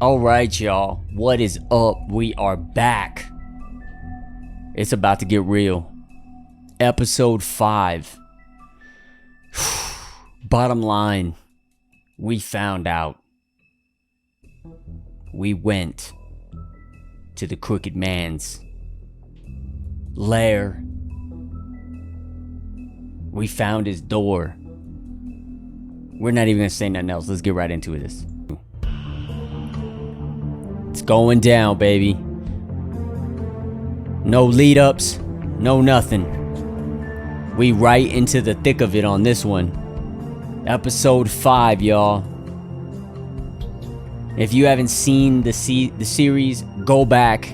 Alright, y'all. What is up? We are back. It's about to get real. Episode 5. Bottom line, we found out. We went to the Crooked Man's lair. We found his door. We're not even gonna say nothing else. Let's get right into this. It's going down, baby. No lead ups, no nothing. We right into the thick of it on this one. Episode 5, y'all. If you haven't seen the series, go back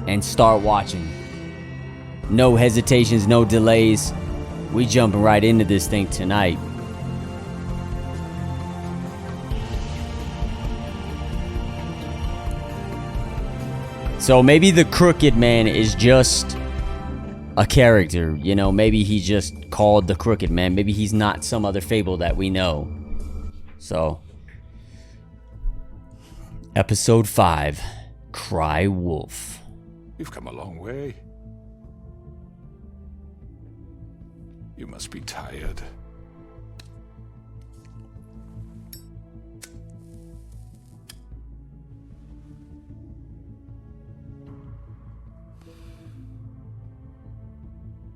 and start watching. No hesitations, no delays. We jumping right into this thing tonight. So maybe the Crooked Man is just a character, you know, maybe he's just called the Crooked Man. Maybe he's not some other fable that we know. So, episode 5, Cry Wolf. You've come a long way. You must be tired.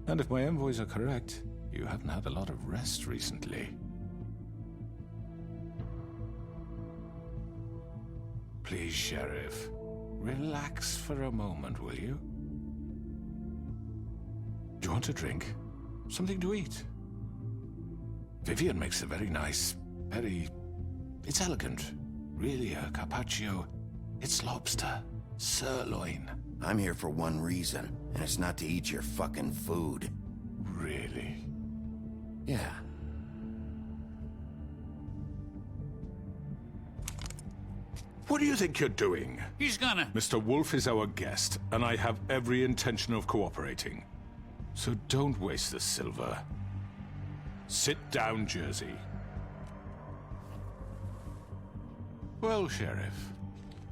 And if my envoys are correct, you haven't had a lot of rest recently. Please, Sheriff, relax for a moment, will you? Do you want a drink? Something to eat? Vivian makes a very nice, it's elegant. Really a carpaccio. It's lobster, sirloin. I'm here for one reason, and it's not to eat your fucking food. Really? Yeah. What do you think you're doing? He's gonna... Mr. Wolf is our guest, and I have every intention of cooperating. So don't waste the silver. Sit down, Jersey. Well, Sheriff,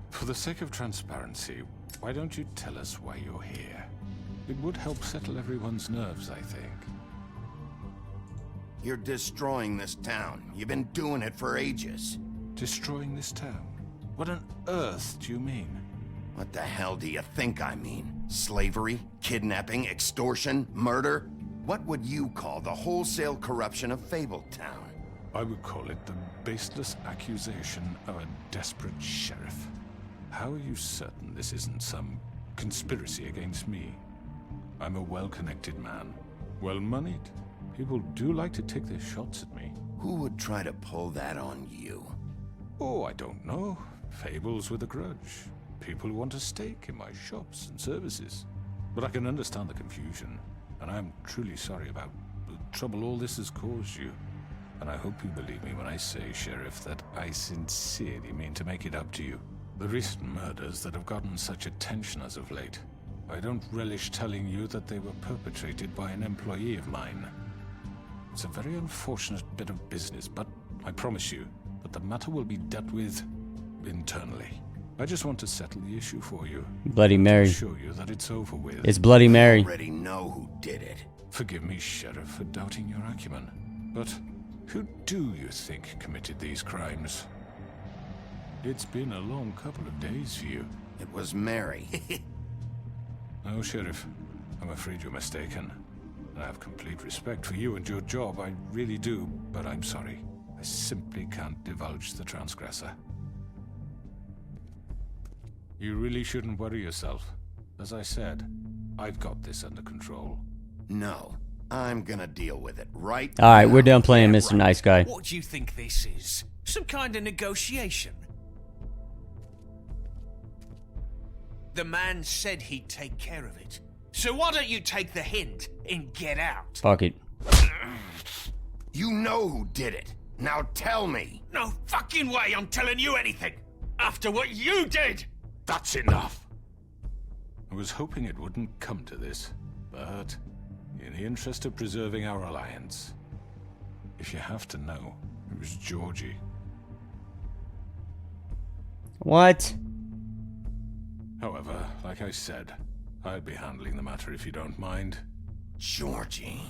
for the sake of transparency, why don't you tell us why you're here? It would help settle everyone's nerves, I think. You're destroying this town. You've been doing it for ages. Destroying this town? What on earth do you mean? What the hell do you think I mean? Slavery? Kidnapping? Extortion? Murder? What would you call the wholesale corruption of Fabletown? I would call it the baseless accusation of a desperate sheriff. How are you certain this isn't some conspiracy against me? I'm a well-connected man, well-moneyed. People do like to take their shots at me. Who would try to pull that on you? Oh, I don't know. Fables with a grudge. People who want a stake in my shops and services. But I can understand the confusion, and I am truly sorry about the trouble all this has caused you. And I hope you believe me when I say, Sheriff, that I sincerely mean to make it up to you. The recent murders that have gotten such attention as of late, I don't relish telling you that they were perpetrated by an employee of mine. It's a very unfortunate bit of business, but I promise you that the matter will be dealt with internally. I just want to settle the issue for you. Bloody Mary. To assure you that it's over with. It's Bloody Mary. I already know who did it. Forgive me, Sheriff, for doubting your acumen. But who do you think committed these crimes? It's been a long couple of days for you. It was Mary. No, Sheriff. I'm afraid you're mistaken. I have complete respect for you and your job, I really do, but I'm sorry. I simply can't divulge the transgressor. You really shouldn't worry yourself. As I said, I've got this under control. No, I'm gonna deal with it right Alright, we're now. done playing Yeah, Mr. right. Nice Guy. What do you think this is? Some kind of negotiation? The man said he'd take care of it. So why don't you take the hint and get out? Fuck it. You know who did it. Now tell me. No fucking way I'm telling you anything! After what you did! That's enough! I was hoping it wouldn't come to this, but in the interest of preserving our alliance, if you have to know, it was Georgie. What? However, like I said, I'd be handling the matter if you don't mind. Georgie.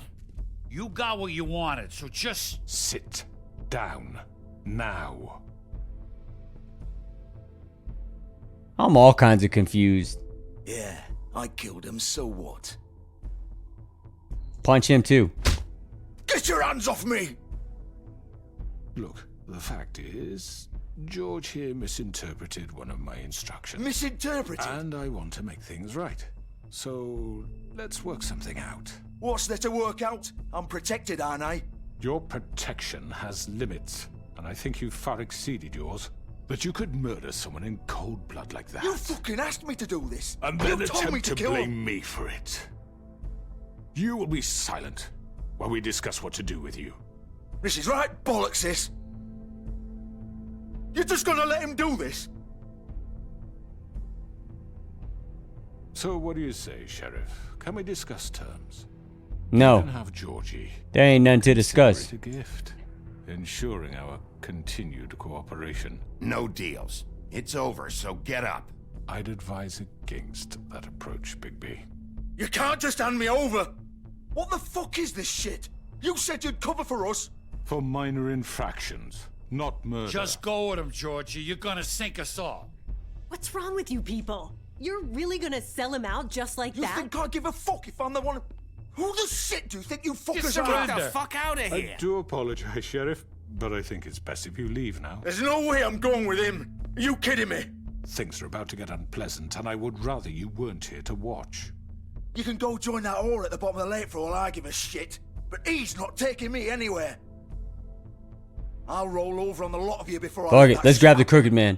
You got what you wanted, so just... Sit down. Now. I'm all kinds of confused. Yeah, I killed him, so what? Punch him too. Get your hands off me! Look, the fact is, George here misinterpreted one of my instructions. Misinterpreted? And I want to make things right. So, let's work something out. What's there to work out? I'm protected, aren't I? Your protection has limits, and I think you've far exceeded yours. But you could murder someone in cold blood like that. You fucking asked me to do this! And then you told me attempt to kill him. blame me for it. You will be silent while we discuss what to do with you. This is right bollocks, this! You're just gonna let him do this? So what do you say, Sheriff? Can we discuss terms? No, And have Georgie there ain't nothing to discuss. consider it a gift, ensuring our continued cooperation. No deals. It's over, so get up. I'd advise against that approach, Bigby. You can't just hand me over! What the fuck is this shit? You said you'd cover for us! For minor infractions, not murder. Just go with him, Georgie. You're gonna sink us all. What's wrong with you people? You're really gonna sell him out just like You that? think I give a fuck if I'm the one... Who the shit do you think you fuckers surrender. are? Get the fuck out of here! I do apologize, Sheriff, but I think it's best if you leave now. There's no way I'm going with him! Are you kidding me? Things are about to get unpleasant, and I would rather you weren't here to watch. You can go join that whore at the bottom of the lake for all I give a shit. But he's not taking me anywhere. I'll roll over on the lot of you before I... Fuck let it, that let's grab the shot. crooked man.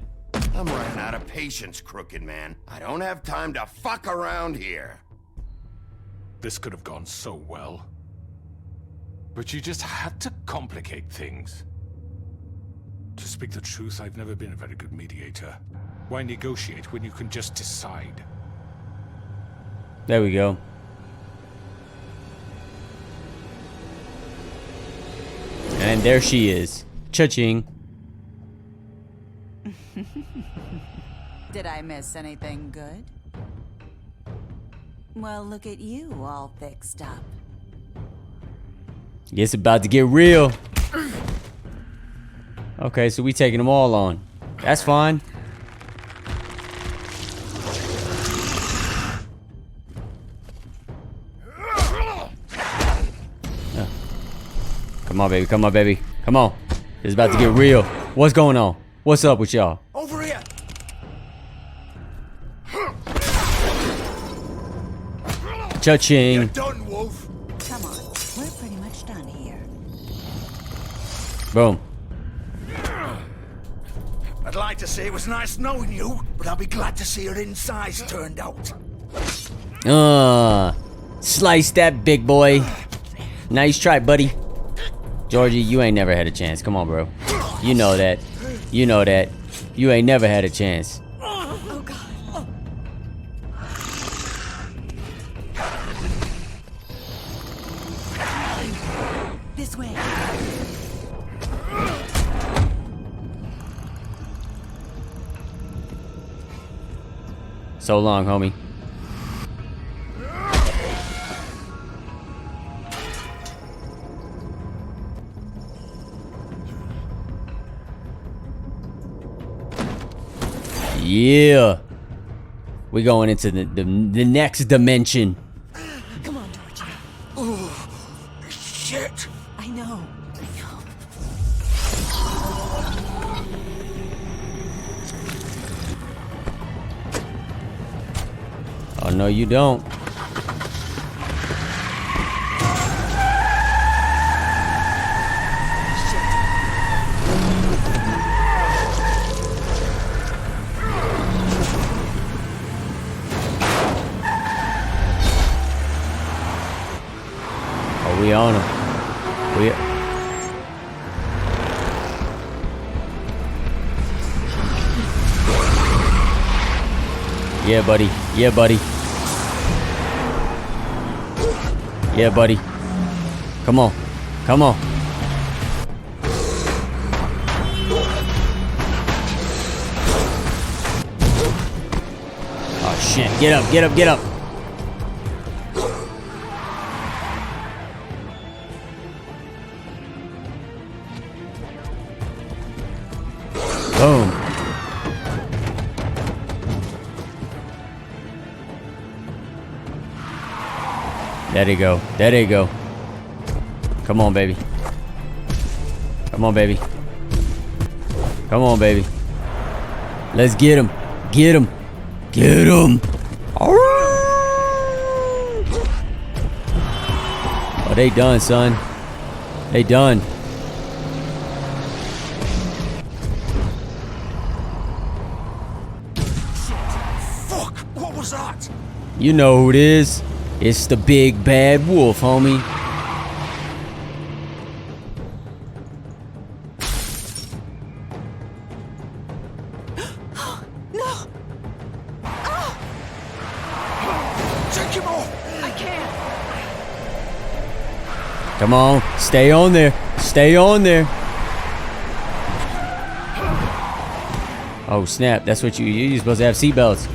I'm running out of patience, crooked man. I don't have time to fuck around here. This could have gone so well. But you just had to complicate things. To speak the truth, I've never been a very good mediator. Why negotiate when you can just decide? There we go. And there she is. Cha-ching. Did I miss anything good? Well, look at you all fixed up. It's about to get real. Okay, so we taking them all on. That's fine. Come on, baby. Come on, baby. Come on. It's about to get real. What's going on? What's up with y'all? Over here! Cha-ching. You're done, Wolf! Come on, we're pretty much done here. Boom. I'd like to say it was nice knowing you, but I'll be glad to see your insides turned out. Slice that, big boy. Nice try, buddy. Georgie, you ain't never had a chance. Come on, bro. You know that. You know that. You ain't never had a chance. Oh god. This way. So long, homie. Yeah. We going into the next dimension. Come on, Georgie. Shit! I know. Oh, no, you don't. Oh, we on him. We... Yeah, buddy. Yeah, buddy. Yeah, buddy. Come on. Come on. shit. Get up, get up, get up. Boom. There they go. There they go. Come on, baby. Come on, baby. Come on, baby. Let's get him. Get him. Get him. Oh, they done, son. They done. Fuck! What was that? You know who it is. It's the big bad wolf, homie. No! Take him off! I can't! Come on. Stay on there. Stay on there. Oh, snap. That's what you're supposed to have seatbelts.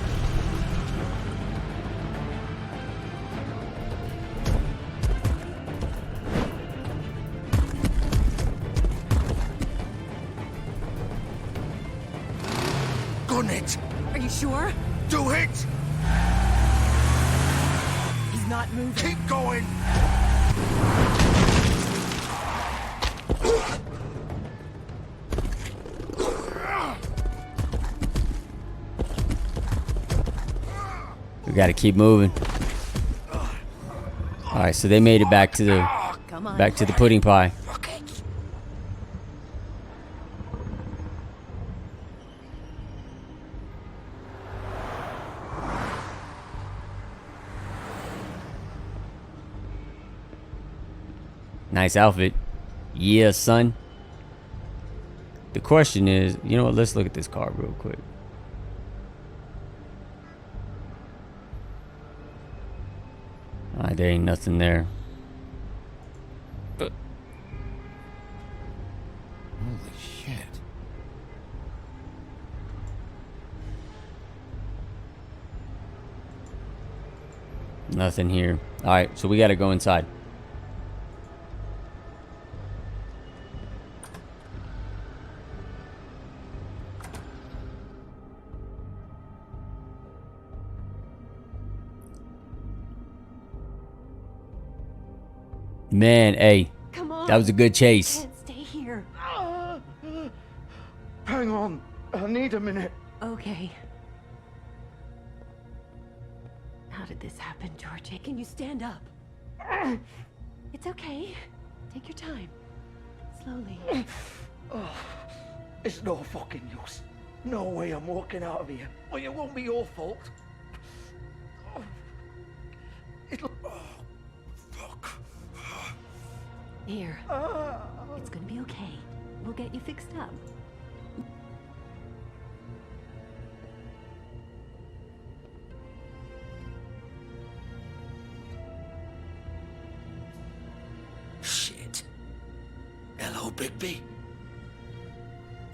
Gun it! Are you sure? Do it! He's not moving. Keep going! We gotta keep moving. Alright, so they made it back to the Come on. pudding pie. Fuck it! Nice outfit. Yeah, son. The question is, you know what? Let's look at this car real quick. Alright, there ain't nothing there. Holy shit. Nothing here. Alright, so we gotta go inside. Man, hey, Come on. that was a good I chase. can't stay here. Hang on. I need a minute. Okay. How did this happen, Georgie? Can you stand up? It's okay. Take your time. Slowly. It's no fucking use. No way I'm walking out of here. Well, it won't be your fault. It'll... Oh, fuck. Here. It's gonna be okay. We'll get you fixed up. Shit. Hello, Bigby.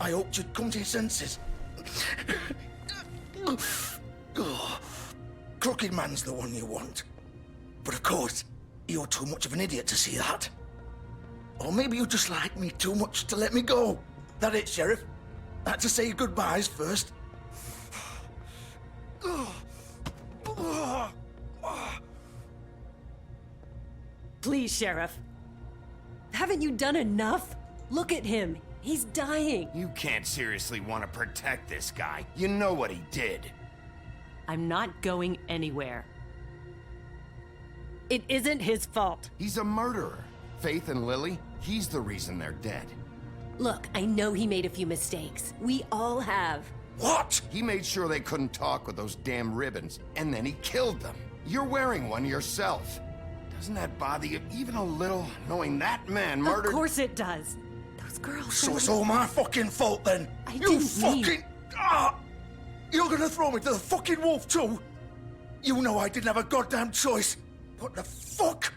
I hoped you'd come to your senses. Oh, Crooked Man's the one you want. But of course, you're too much of an idiot to see that. Or maybe you just like me too much to let me go. That it, Sheriff? I had to say goodbyes first. Please, Sheriff. Haven't you done enough? Look at him. He's dying. You can't seriously want to protect this guy. You know what he did. I'm not going anywhere. It isn't his fault. He's a murderer. Faith and Lily, he's the reason they're dead. Look, I know he made a few mistakes. We all have. What? He made sure they couldn't talk with those damn ribbons, and then he killed them. You're wearing one yourself. Doesn't that bother you even a little, knowing that man murdered... Of course it does. Those girls... So it's all my fucking fault then? I You didn't mean- fucking... You're gonna throw me to the fucking wolf too? You know I didn't have a goddamn choice. What the fuck?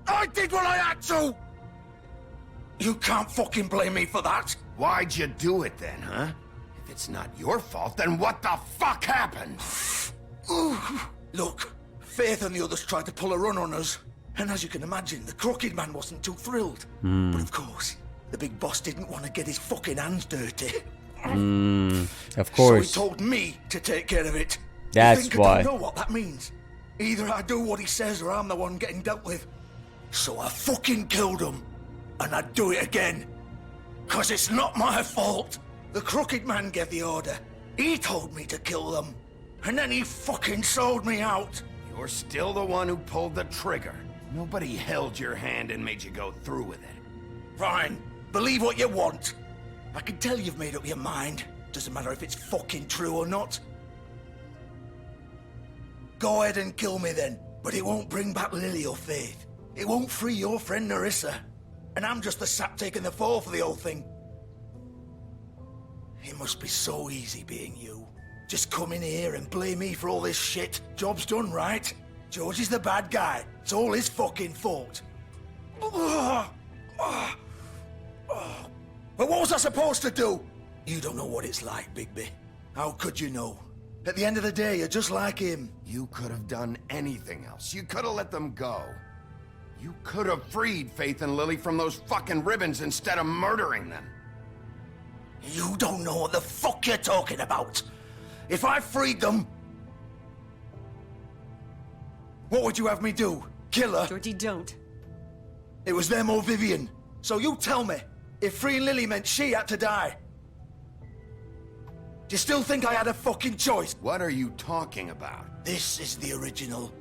I did what I had to! You can't fucking blame me for that. Why'd you do it then, huh? If it's not your fault, then what the fuck happened? Look, Faith and the others tried to pull a run on us. And as you can imagine, the Crooked Man wasn't too thrilled. But of course, the big boss didn't want to get his fucking hands dirty. Of course. So he told me to take care of it. That's you think why. I don't know what that means. Either I do what he says or I'm the one getting dealt with. So I fucking killed him. And I'd do it again. 'Cause it's not my fault. The Crooked Man gave the order. He told me to kill them. And then he fucking sold me out. You're still the one who pulled the trigger. Nobody held your hand and made you go through with it. Fine. Believe what you want. I can tell you've made up your mind. Doesn't matter if it's fucking true or not. Go ahead and kill me then. But it won't bring back Lily or Faith. It won't free your friend Nerissa. And I'm just the sap taking the fall for the whole thing. It must be so easy being you. Just come in here and blame me for all this shit. Job's done, right? George is the bad guy. It's all his fucking fault. But what was I supposed to do? You don't know what it's like, Bigby. How could you know? At the end of the day, you're just like him. You could have done anything else. You could have let them go. You could have freed Faith and Lily from those fucking ribbons instead of murdering them. You don't know what the fuck you're talking about. If I freed them... What would you have me do? Kill her? Georgie, don't. It was them or Vivian. So you tell me, if freeing Lily meant she had to die, do you still think I had a fucking choice? What are you talking about? This is the original.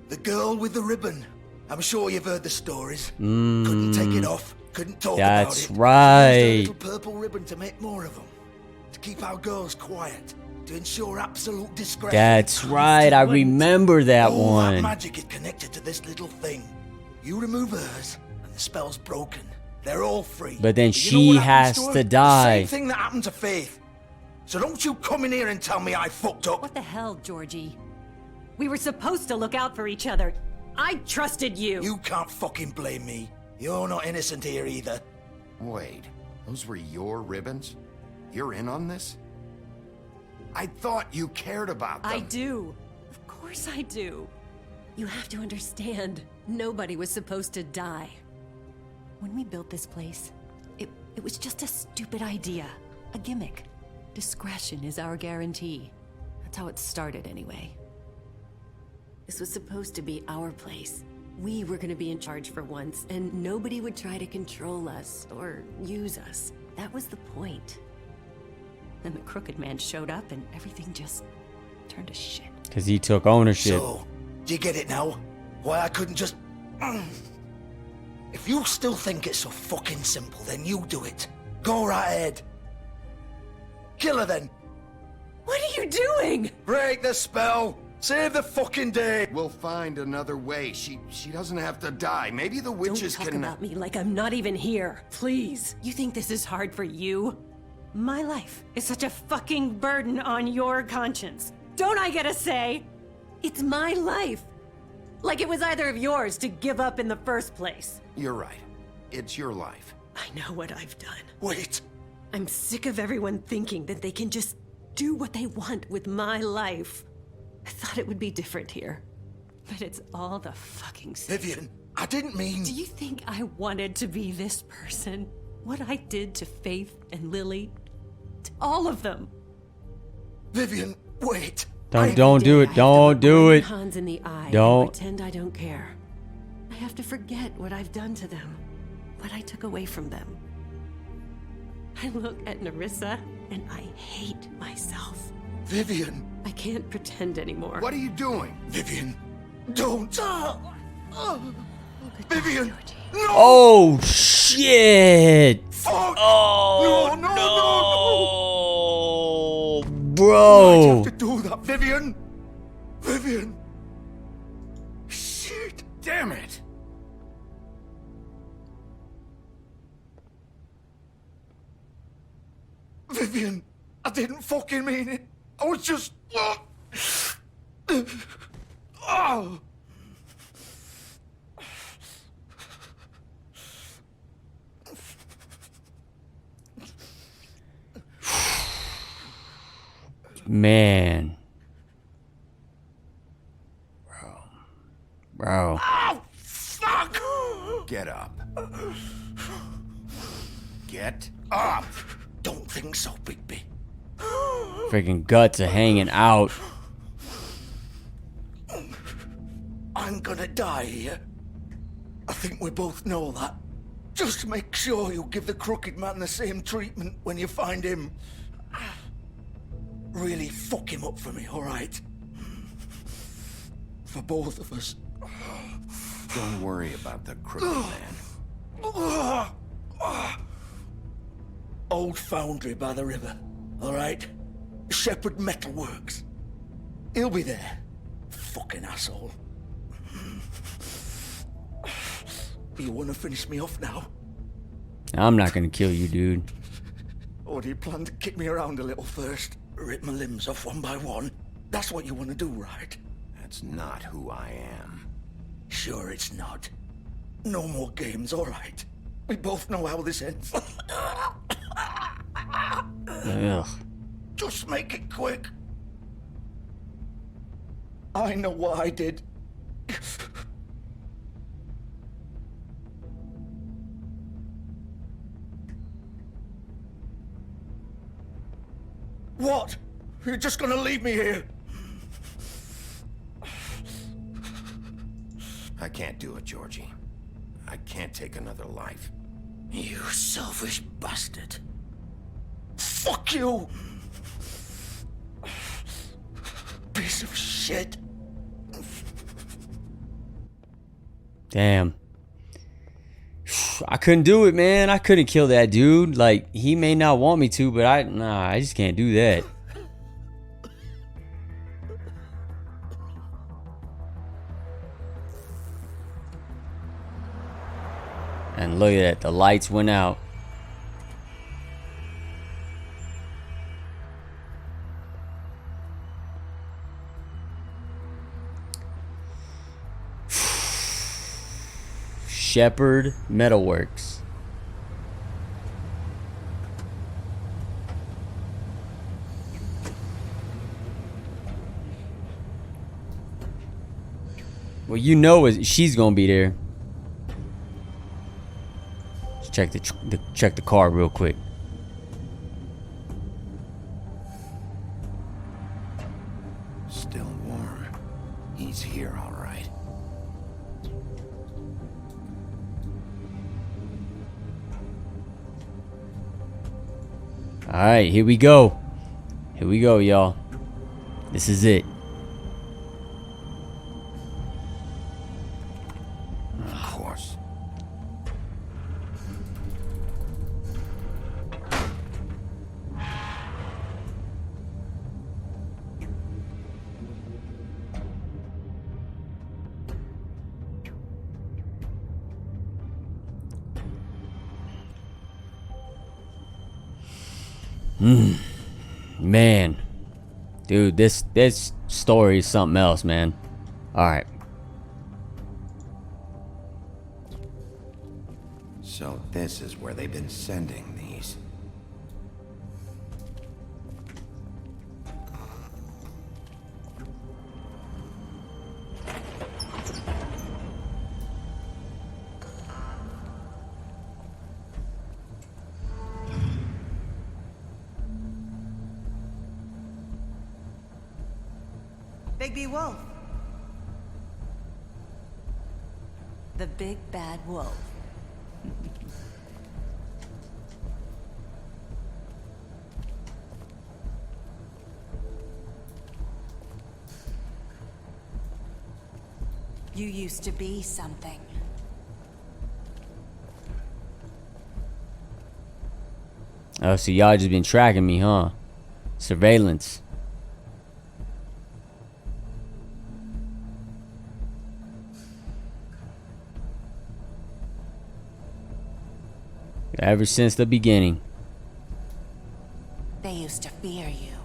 The girl with the ribbon. I'm sure you've heard the stories. Couldn't take it off. Couldn't talk about it. That's right. Used a little purple ribbon to make more of them. To keep our girls quiet. To ensure absolute discretion. That's right. I remember that All one. that magic is connected to this little thing. You remove hers, and the spell's broken. They're all free. But then you know she what happens has her? to The die. same thing that happened to Faith. So don't you come in here and tell me I fucked up. What the hell, Georgie? We were supposed to look out for each other. I trusted you. You can't fucking blame me. You're not innocent here either. Wait, those were your ribbons? You're in on this? I thought you cared about them. I do. Of course I do. You have to understand, nobody was supposed to die. When we built this place, it was just a stupid idea. A gimmick. Discretion is our guarantee. That's how it started anyway. This was supposed to be our place. We were gonna be in charge for once, and nobody would try to control us or use us. That was the point. Then the Crooked Man showed up and everything just turned to shit. Because he took ownership. So, do you get it now? Why I couldn't just... If you still think it's so fucking simple, then you do it. Go right ahead. Kill her then. What are you doing? Break the spell. Save the fucking day. We'll find another way. She doesn't have to die. Maybe the witches Don't talk can... about me like I'm not even here. Please. You think this is hard for you? My life is such a fucking burden on your conscience. Don't I get a say? It's my life. Like it was either of yours to give up in the first place. You're right. It's your life. I know what I've done. Wait. I'm sick of everyone thinking that they can just do what they want with my life. I thought it would be different here. But it's all the fucking same. Vivian, I didn't mean... Do you think I wanted to be this person? What I did to Faith and Lily? To all of them? Vivian, wait. Don't do it. Don't do it. Hands in the eye Don't. and pretend I don't care. I have to forget what I've done to them. What I took away from them. I look at Nerissa and I hate myself. Vivian. I can't pretend anymore. What are you doing? Vivian, don't. Vivian, no! Oh, shit. Fuck! Oh, no, no, no. Why'd you Bro. have to do that, Vivian? Vivian. Shit. Damn it! Vivian, I didn't fucking mean it. I was just... Oh. Man. Bro. Oh, fuck! Get up. Get up! Don't think so, Bigby. Freaking guts are hanging out. I'm gonna die here. I think we both know that. Just make sure you give the crooked man the same treatment when you find him. Really fuck him up for me, alright? For both of us. Don't worry about the crooked man. Old foundry by the river, alright? Shepherd Metalworks. He'll be there. Fucking asshole. You wanna finish me off now? I'm not gonna kill you, dude. Or do you plan to kick me around a little first? Rip my limbs off one by one? That's what you wanna do, right? That's not who I am. Sure it's not. No more games, alright? We both know how this ends. Ugh. Just make it quick. I know what I did. What? You're just gonna leave me here? I can't do it, Georgie. I can't take another life. You selfish bastard. Fuck you! Piece of shit. Damn. I couldn't do it, man. I couldn't kill that dude. Like, he may not want me to, but I just can't do that. And look at that, the lights went out. Shepherd Metalworks. Well, you know she's gonna be there. Let's check the car real quick. Still warm. He's here, all right. Alright, here we go. Here we go, y'all. This is it. Of course. Man. Dude, this story is something else, man. Alright. So this is where they've been sending these. Bigby Wolf. The big bad wolf. You used to be something. Oh, so y'all just been tracking me, huh? Surveillance. Ever since the beginning. They used to fear you.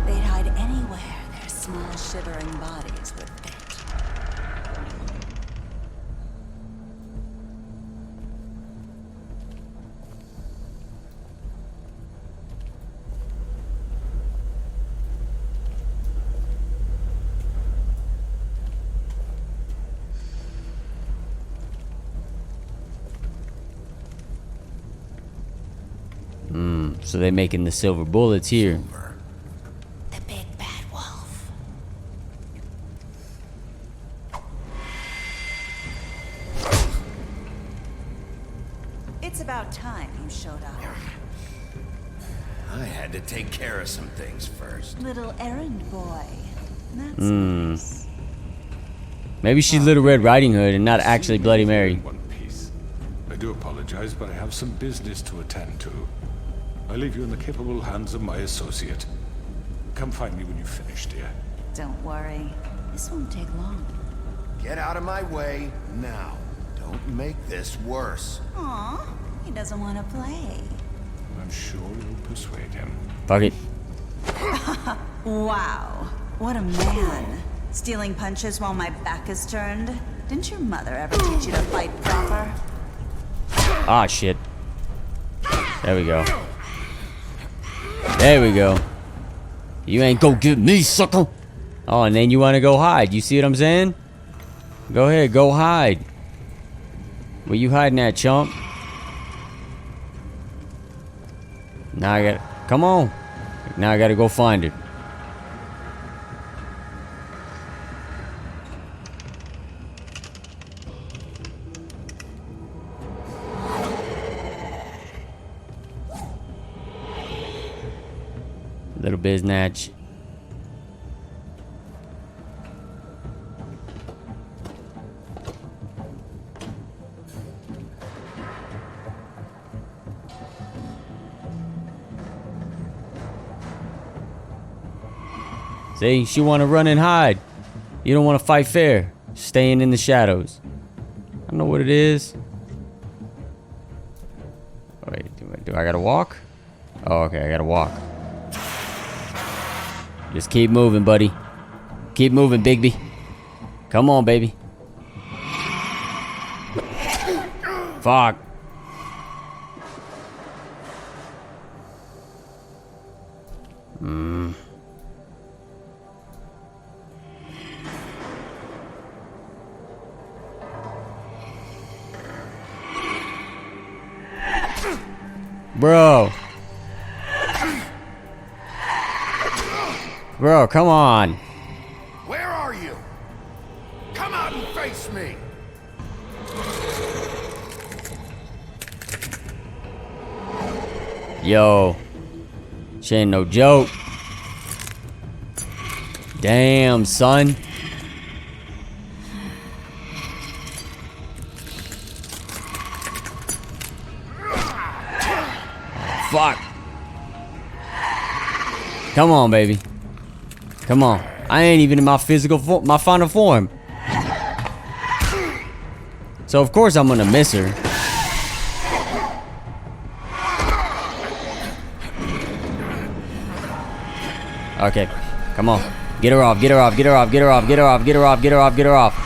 They'd hide anywhere their small shivering bodies would fit. So they're making the silver bullets here. The big bad wolf. It's about time you showed up. I had to take care of some things first. Little errand boy. That's nice. Maybe she's Little Red Riding Hood and not actually Bloody Mary. In one piece. I do apologize, but I have some business to attend to. I leave you in the capable hands of my associate. Come find me when you've finished, dear. Don't worry. This won't take long. Get out of my way now. Don't make this worse. Aw, he doesn't want to play. I'm sure you'll persuade him. Fuck it. Wow, what a man. Stealing punches while my back is turned? Didn't your mother ever teach you to fight proper? Ah, shit. There we go. There we go. You ain't go get me, sucker. Oh, and then you want to go hide. You see what I'm saying? Go ahead, go hide. Where you hiding at, chump? Now I gotta... Come on. Now I gotta go find it. Little biznatch. See, she want to run and hide. You don't want to fight fair. Staying in the shadows. I don't know what it is. Wait, do I gotta walk? Oh, okay, I gotta walk. Just keep moving, buddy. Keep moving, Bigby. Come on, baby. Fuck. Bro. Bro, come on. Where are you? Come out and face me. Yo. She ain't no joke. Damn, son. Fuck. Come on, baby. Come on. I ain't even in my physical form, my final form. So of course I'm gonna miss her. Okay. Come on. Get her off, get her off, get her off, get her off, get her off, get her off, get her off, get her off.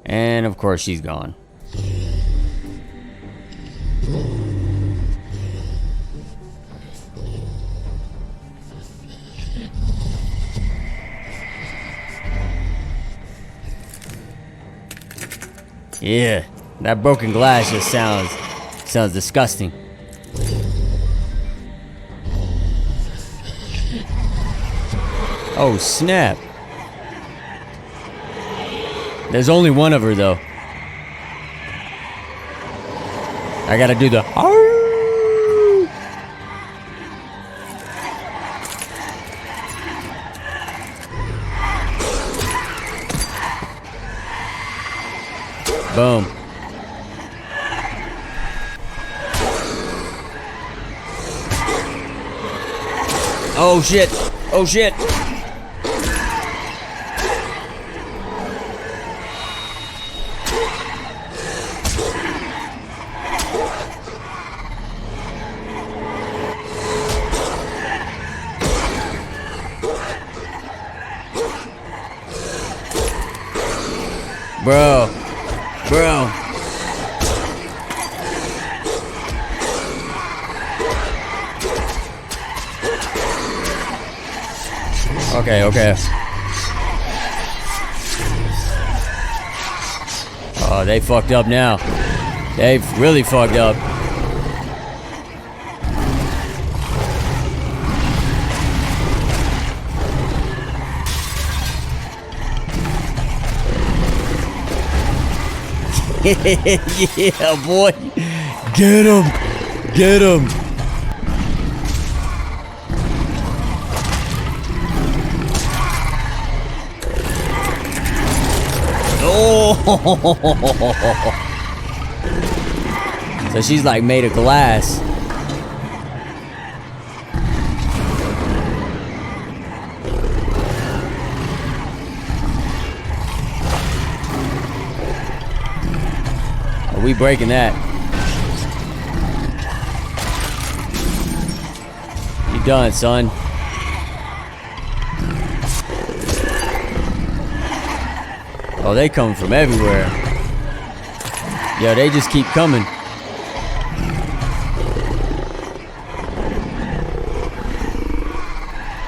And of course she's gone. Yeah, that broken glass just sounds disgusting. Oh snap. There's only one of her though. I gotta do the boom. Oh shit. Oh shit. Bro. Bro. Okay, okay. Oh, they fucked up now. They've really fucked up. Yeah, boy. Get him. Get him. Oh. So she's like made of glass. Are we breaking that? You done, son. Oh, they come from everywhere. Yo, they just keep coming.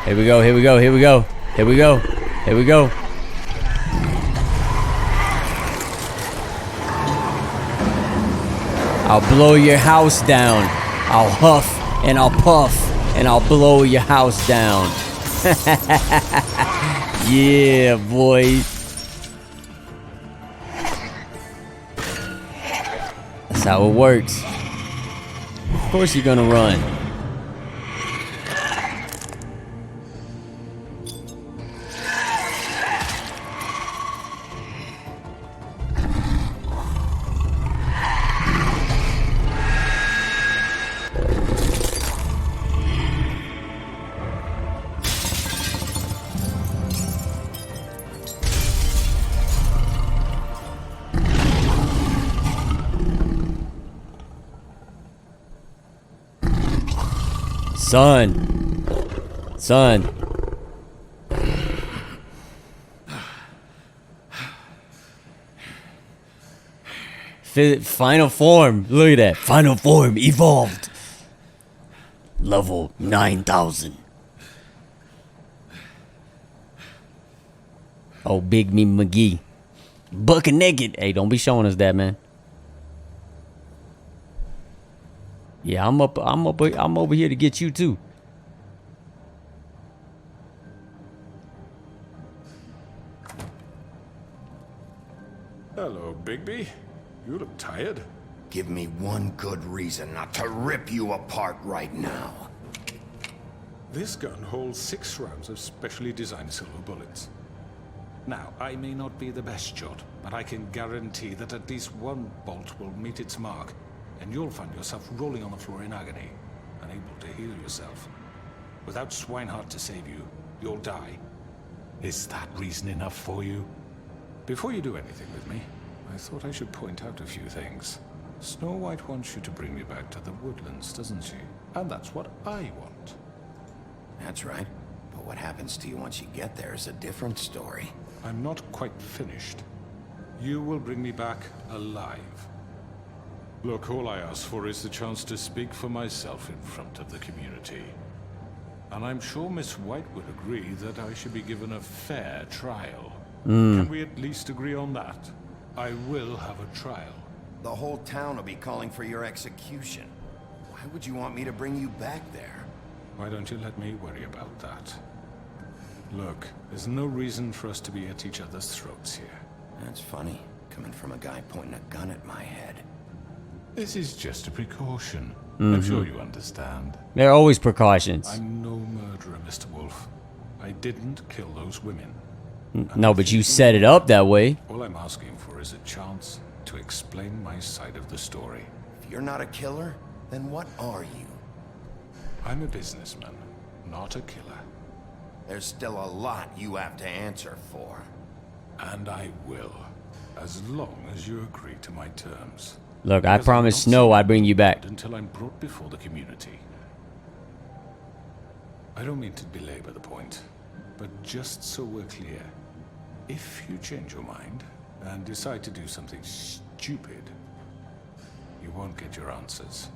Here we go, here we go, here we go. Here we go, here we go. I'll blow your house down. I'll huff and I'll puff and I'll blow your house down. Yeah, boy. That's how it works. Of course you're gonna run. Son. Final form. Look at that. Final form evolved. Level 9,000. Oh, Big Me McGee. Bucket naked. Hey, don't be showing us that, man. Yeah, I'm over here to get you too. Hello, Bigby. You look tired. Give me one good reason not to rip you apart right now. This gun holds 6 rounds of specially designed silver bullets. Now, I may not be the best shot, but I can guarantee that at least one bolt will meet its mark, and you'll find yourself rolling on the floor in agony, unable to heal yourself. Without Swinehart to save you, you'll die. Is that reason enough for you? Before you do anything with me, I thought I should point out a few things. Snow White wants you to bring me back to the woodlands, doesn't she? And that's what I want. That's right. But what happens to you once you get there is a different story. I'm not quite finished. You will bring me back alive. Look, all I ask for is the chance to speak for myself in front of the community. And I'm sure Miss White would agree that I should be given a fair trial. Can we at least agree on that? I will have a trial. The whole town will be calling for your execution. Why would you want me to bring you back there? Why don't you let me worry about that? Look, there's no reason for us to be at each other's throats here. That's funny, coming from a guy pointing a gun at my head. This is just a precaution. I'm sure you understand. There are always precautions. I'm no murderer, Mr. Wolf. I didn't kill those women. No, but you set it up that way. All I'm asking for is a chance to explain my side of the story. If you're not a killer, then what are you? I'm a businessman, not a killer. There's still a lot you have to answer for. And I will, as long as you agree to my terms. Look, I Because promised I'm not Snow I'd bring you back. until I'm brought before the community. I don't mean to belabor the point, but just so we're clear, if you change your mind and decide to do something stupid, you won't get your answers.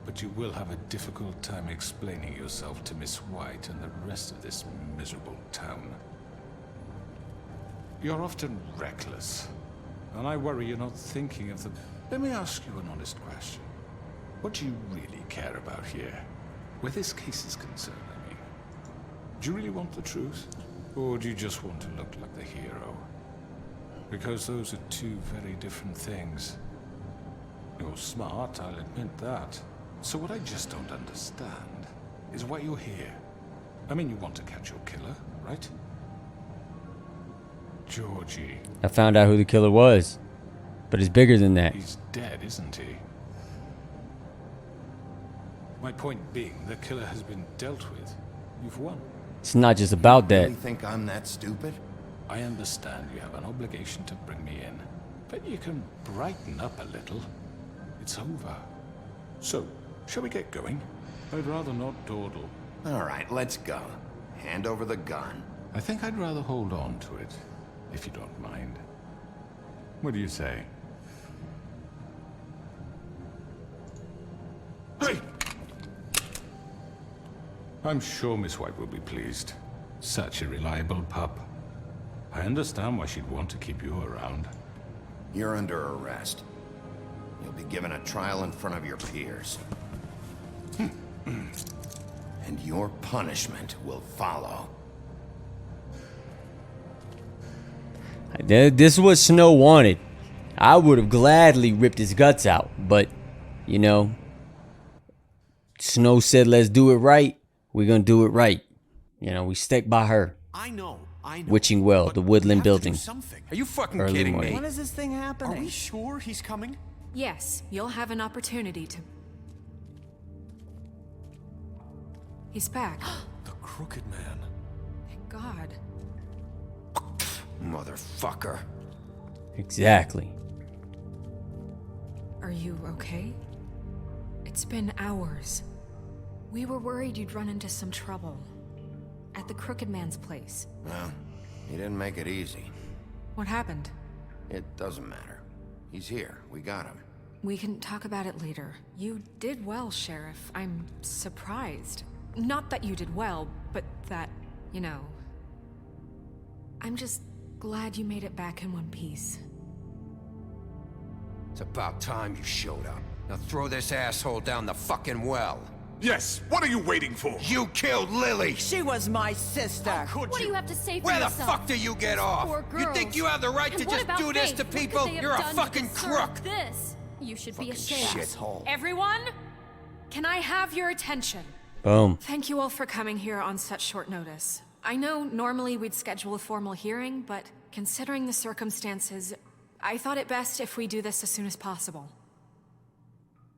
But you will have a difficult time explaining yourself to Miss White and the rest of this miserable town. You're often reckless, and I worry you're not thinking of the... Let me ask you an honest question. What do you really care about here? Where this case is concerned, I mean. Do you really want the truth? Or do you just want to look like the hero? Because those are two very different things. You're smart, I'll admit that. So what I just don't understand is why you're here. I mean, you want to catch your killer, right? Georgie. I found out who the killer was. But it's bigger than that. He's dead, isn't he? My point being, the killer has been dealt with. You've won. It's not just about You that. really think I'm that stupid? I understand you have an obligation to bring me in, but you can brighten up a little. It's over. So, shall we get going? I'd rather not dawdle. All right, let's go. Hand over the gun. I think I'd rather hold on to it, if you don't mind. What do you say? Hey! I'm sure Miss White will be pleased. Such a reliable pup. I understand why she'd want to keep you around. You're under arrest. You'll be given a trial in front of your peers. And your punishment will follow. This is what Snow wanted. I would have gladly ripped his guts out, but, you know, Snow said, let's do it right. We're gonna do it right. You know, we stick by her. I know. Witching Well, the Woodland we have to do Building. something. Are you fucking Early kidding morning. me? When is this thing happening? Are we sure he's coming? Yes, you'll have an opportunity to... He's back. The Crooked Man. Thank God. Motherfucker. Exactly. Are you okay? It's been hours. We were worried you'd run into some trouble. At the Crooked Man's place. Well, he didn't make it easy. What happened? It doesn't matter. He's here. We got him. We can talk about it later. You did well, Sheriff. I'm surprised. Not that you did well, but that, you know... I'm just glad you made it back in one piece. It's about time you showed up. Now throw this asshole down the fucking well. Yes, what are you waiting for? You killed Lily! She was my sister. What do you have to say for Where the yourself? fuck do you get off? Poor You think girls. you have the right And to what just about do this Faith? to What could people? they have You're a done to fucking deserve crook! This? You should be ashamed. Shithole. Everyone, can I have your attention? Boom. Thank you all for coming here on such short notice. I know normally we'd schedule a formal hearing, but considering the circumstances, I thought it best if we do this as soon as possible.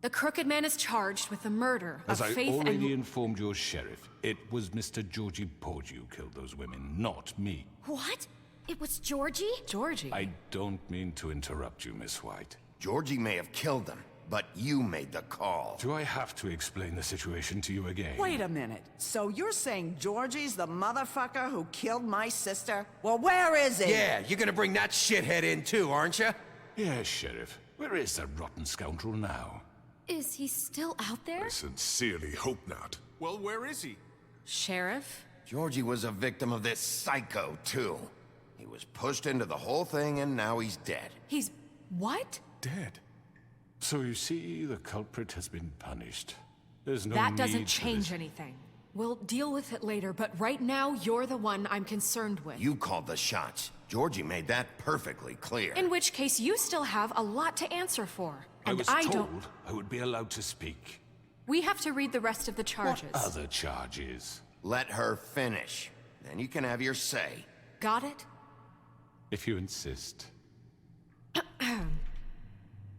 The Crooked Man is charged with the murder As of I Faith already and... informed your sheriff, it was Mr. Georgie Porgy who killed those women, not me. What? It was Georgie? Georgie? I don't mean to interrupt you, Miss White. Georgie may have killed them, but you made the call. Do I have to explain the situation to you again? Wait a minute. So you're saying Georgie's the motherfucker who killed my sister? Well, where is he? Yeah, you're gonna bring that shithead in too, aren't you? Yes, Sheriff. Where is that rotten scoundrel now? Is he still out there? I sincerely hope not. Well, where is he? Sheriff? Georgie was a victim of this psycho, too. He was pushed into the whole thing, and now he's dead. He's... what? Dead. So you see, the culprit has been punished. There's no That doesn't need for change this. anything. We'll deal with it later, but right now, you're the one I'm concerned with. You called the shots. Georgie made that perfectly clear. In which case, you still have a lot to answer for. I And was I told don't... I would be allowed to speak. We have to read the rest of the charges. What other charges? Let her finish. Then you can have your say. Got it? If you insist.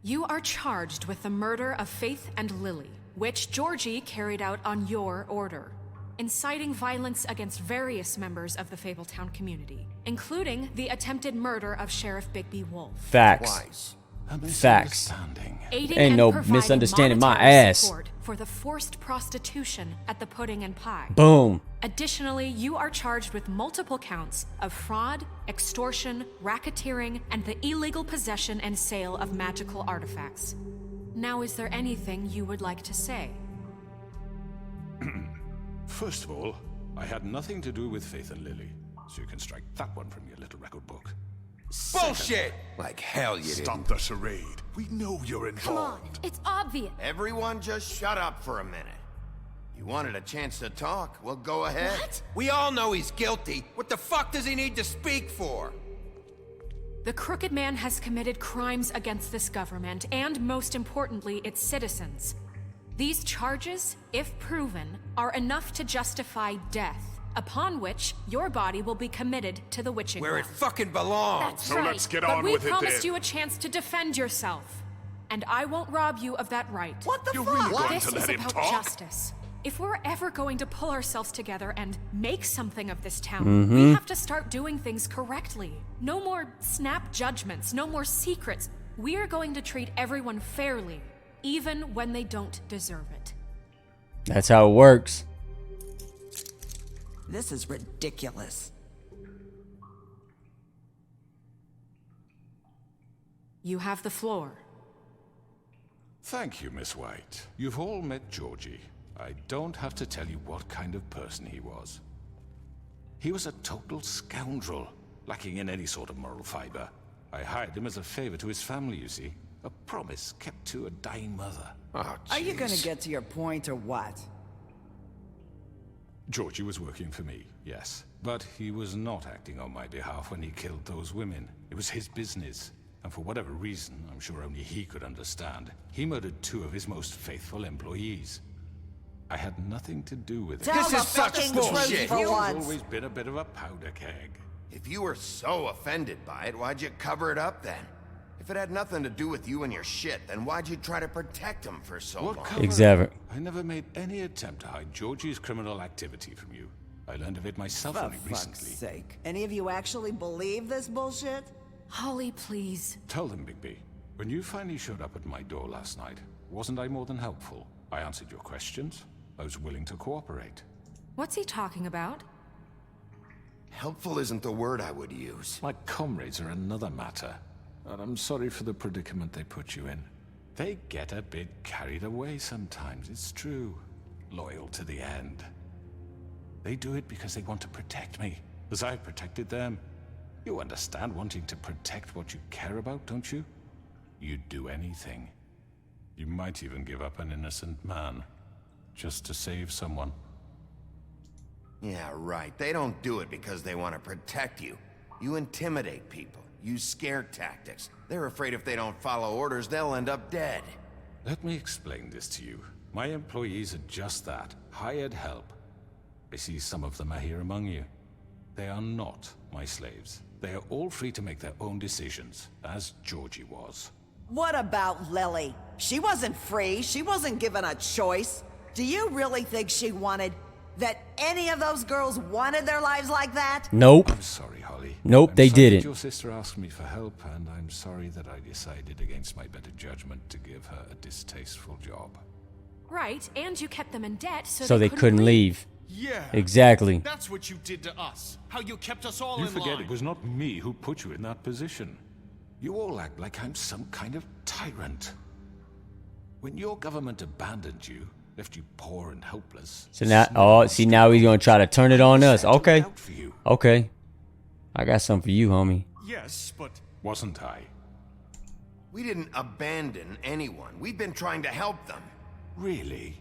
You are charged with the murder of Faith and Lily, which Georgie carried out on your order, inciting violence against various members of the Fabletown community, including the attempted murder of Sheriff Bigby Wolf. Facts. Twice. A Facts. misunderstanding. Aiding Ain't and no providing misunderstanding my monetary ass. support for the forced prostitution at the Pudding and Pie. Boom. Additionally, you are charged with multiple counts of fraud, extortion, racketeering, and the illegal possession and sale of magical artifacts. Now, is there anything you would like to say? First of all, I had nothing to do with Faith and Lily, so you can strike that one from your little record book. Bullshit! Like hell you Stop didn't. the charade. We know you're Come on, involved. it's obvious. Everyone just shut up for a minute. You wanted a chance to talk? Well, go ahead. What? We all know he's guilty. What the fuck does he need to speak for? The Crooked Man has committed crimes against this government and, most importantly, its citizens. These charges, if proven, are enough to justify death, upon which your body will be committed to the witching Where it well. fucking belongs. That's So right. let's get but on we with it promised then. you a chance to defend yourself, and I won't rob you of that right. What the You're fuck? really going This to is let him about talk? justice. If we're ever going to pull ourselves together and make something of this town, we have to start doing things correctly. No more snap judgments, no more secrets. We are going to treat everyone fairly, even when they don't deserve it. That's how it works. This is ridiculous. You have the floor. Thank you, Miss White. You've all met Georgie. I don't have to tell you what kind of person he was. He was a total scoundrel, lacking in any sort of moral fiber. I hired him as a favor to his family, you see. A promise kept to a dying mother. Oh, Are you gonna jeez. get to your point or what? Georgie was working for me, yes. But he was not acting on my behalf when he killed those women. It was his business. And for whatever reason, I'm sure only he could understand, he murdered 2 of his most faithful employees. I had nothing to do with it. Tell This the is such fucking bullshit. truth for He's once. always been a bit of a powder keg. If you were so offended by it, why'd you cover it up then? If it had nothing to do with you and your shit, then why'd you try to protect him for so long? cover? Exactly. I never made any attempt to hide Georgie's criminal activity from you. I learned of it myself For only fuck's recently. sake. Any of you actually believe this bullshit? Holly, please. Tell them, Bigby. When you finally showed up at my door last night, wasn't I more than helpful? I answered your questions. I was willing to cooperate. What's he talking about? Helpful isn't the word I would use. My comrades are another matter. And I'm sorry for the predicament they put you in. They get a bit carried away sometimes, it's true. Loyal to the end. They do it because they want to protect me, as I've protected them. You understand wanting to protect what you care about, don't you? You'd do anything. You might even give up an innocent man, just to save someone. Yeah, right. They don't do it because they want to protect you. You intimidate people, use scare tactics. They're afraid if they don't follow orders, they'll end up dead. Let me explain this to you. My employees are just that, hired help. I see some of them are here among you. They are not my slaves. They are all free to make their own decisions, as Georgie was. What about Lily? She wasn't free. She wasn't given a choice. Do you really think she wanted... that any of those girls wanted their lives like that? Nope. I'm sorry, Holly. Nope, I'm they sorry didn't. that your sister asked me for help, and I'm sorry that I decided against my better judgment to give her a distasteful job. Right, and you kept them in debt So they couldn't leave. Yeah. Exactly. That's what you did to us. How you kept us all You in forget line. it was not me who put you in that position. You all act like I'm some kind of tyrant. When your government abandoned you, left you poor and helpless. So now, oh, see, now he's gonna try to turn it on us. Okay. Okay. I got something for you, homie. Yes, but... Wasn't I? We didn't abandon anyone. We've been trying to help them. Really?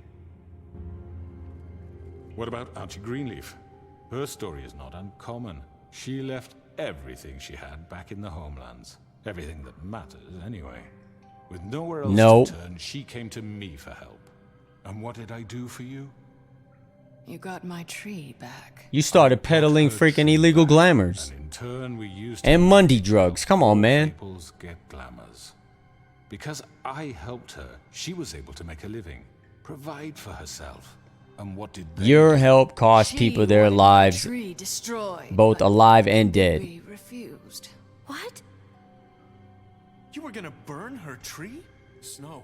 What about Auntie Greenleaf? Her story is not uncommon. She left everything she had back in the homelands. Everything that matters, anyway. With nowhere else Nope. to turn, she came to me for help. And what did I do for you? You got my tree back. You started peddling freaking illegal glamours. In turn, we used And Mundy drugs. Come on, man. Peoples get glamours. Because I helped her, she was able to make a living, provide for herself. And what did they Your do? help cost people their lives, Tree destroyed. both but alive and dead. We refused. What? You were gonna burn her tree? Snow,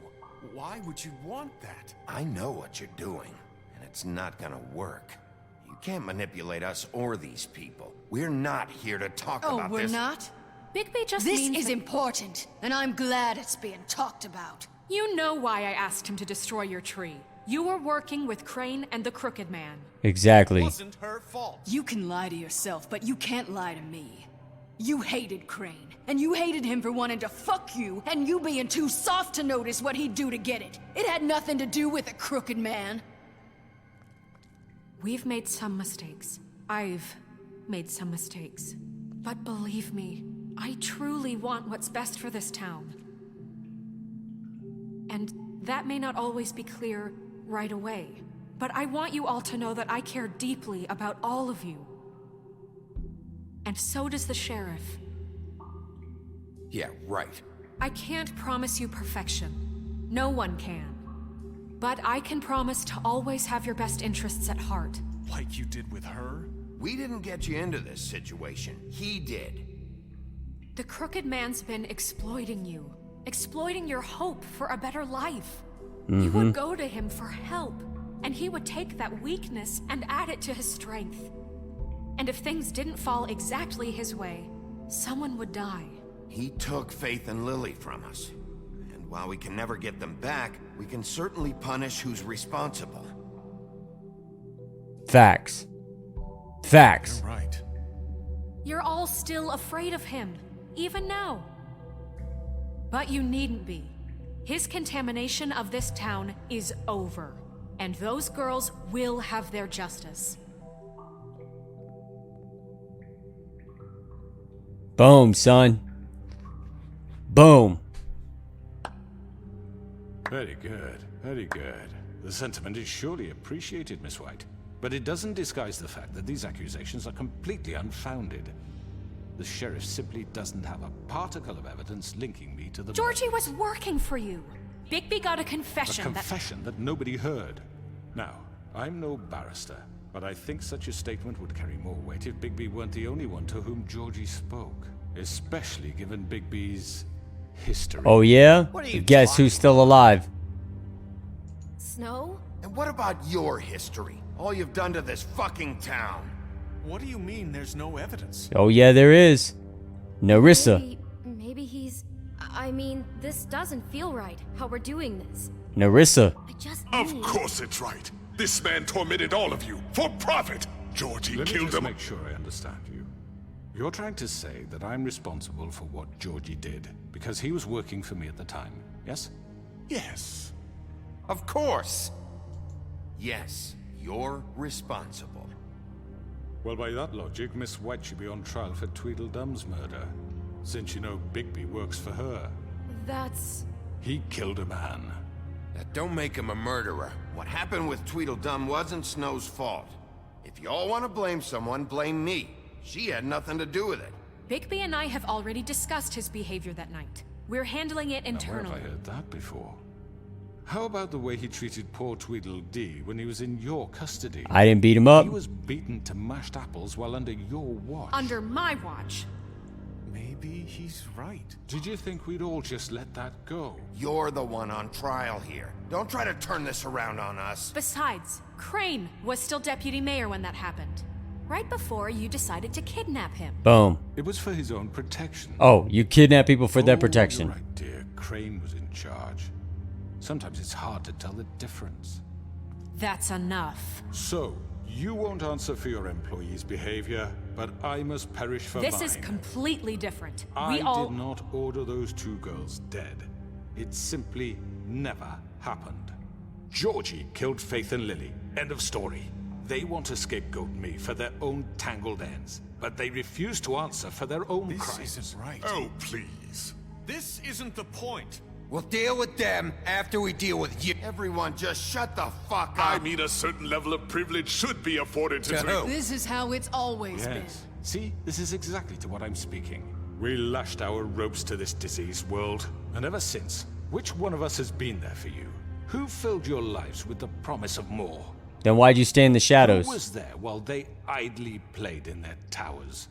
why would you want that? I know what you're doing, and it's not gonna work. You can't manipulate us or these people. We're not here to talk Oh, about we're this. not? Bigby just This means is that- important, and I'm glad it's being talked about. You know why I asked him to destroy your tree. You were working with Crane and the Crooked Man. Exactly. Wasn't her fault. You can lie to yourself, but you can't lie to me. You hated Crane, and you hated him for wanting to fuck you, and you being too soft to notice what he'd do to get it. It had nothing to do with a crooked man. We've made some mistakes. I've made some mistakes. But believe me, I truly want what's best for this town. And that may not always be clear right away, but I want you all to know that I care deeply about all of you. And so does the sheriff. Yeah, right. I can't promise you perfection. No one can. But I can promise to always have your best interests at heart. Like you did with her? We didn't get you into this situation. He did. The crooked man's been exploiting you. Exploiting your hope for a better life. You would go to him for help, and he would take that weakness and add it to his strength. And if things didn't fall exactly his way, someone would die. He took Faith and Lily from us. And while we can never get them back, we can certainly punish who's responsible. Facts. Facts. You're right. You're all still afraid of him, even now. But you needn't be. His contamination of this town is over, and those girls will have their justice. Boom, son. Boom. Very good, very good. The sentiment is surely appreciated, Miss White. But it doesn't disguise the fact that these accusations are completely unfounded. The sheriff simply doesn't have a particle of evidence linking me to the Georgie murders. was working for you. Bigby got a confession. A confession that nobody heard. Now, I'm no barrister, but I think such a statement would carry more weight if Bigby weren't the only one to whom Georgie spoke. Especially given Bigby's history. Oh yeah? Guess who's still alive? Snow? And what about your history? All you've done to this fucking town. What do you mean there's no evidence? Oh yeah, there is. Narissa. Maybe he's... I mean, this doesn't feel right, how we're doing this. Narissa. I just Of course it's right. This man tormented all of you for profit. Georgie Let me killed just him. make sure I understand you. You're trying to say that I'm responsible for what Georgie did because he was working for me at the time, yes? Yes. Of course. Yes, you're responsible. Well, by that logic, Miss White should be on trial for Tweedledum's murder, since you know Bigby works for her. That's... He killed a man. That don't make him a murderer. What happened with Tweedledum wasn't Snow's fault. If you all want to blame someone, blame me. She had nothing to do with it. Bigby and I have already discussed his behavior that night. We're handling it Now, internally. where have I heard that before? How about the way he treated poor Tweedledee when he was in your custody? I didn't beat him up. He was beaten to mashed apples while under your watch. Under my watch. Maybe he's right. Did you think we'd all just let that go? You're the one on trial here. Don't try to turn this around on us. Besides, Crane was still deputy mayor when that happened. Right before you decided to kidnap him. Boom. It was for his own protection. Oh, you kidnap people for their Oh, protection. You're right, dear. Crane was in charge. Sometimes it's hard to tell the difference. That's enough. So, you won't answer for your employees' behavior, but I must perish for mine. This is completely different. I We all... did not order those two girls dead. It simply never happened. Georgie killed Faith and Lily. End of story. They want to scapegoat me for their own tangled ends, but they refuse to answer for their own crimes. This isn't right. Oh, please. This isn't the point. We'll deal with them after we deal with you. Everyone just shut the fuck up. I mean, a certain level of privilege should be afforded to... who? This is how it's always been. Yes. See, this is exactly to what I'm speaking. We lashed our ropes to this diseased world, and ever since, which one of us has been there for you? Who filled your lives with the promise of more? Then why'd you stay in the shadows? Who was there while they idly played in their towers,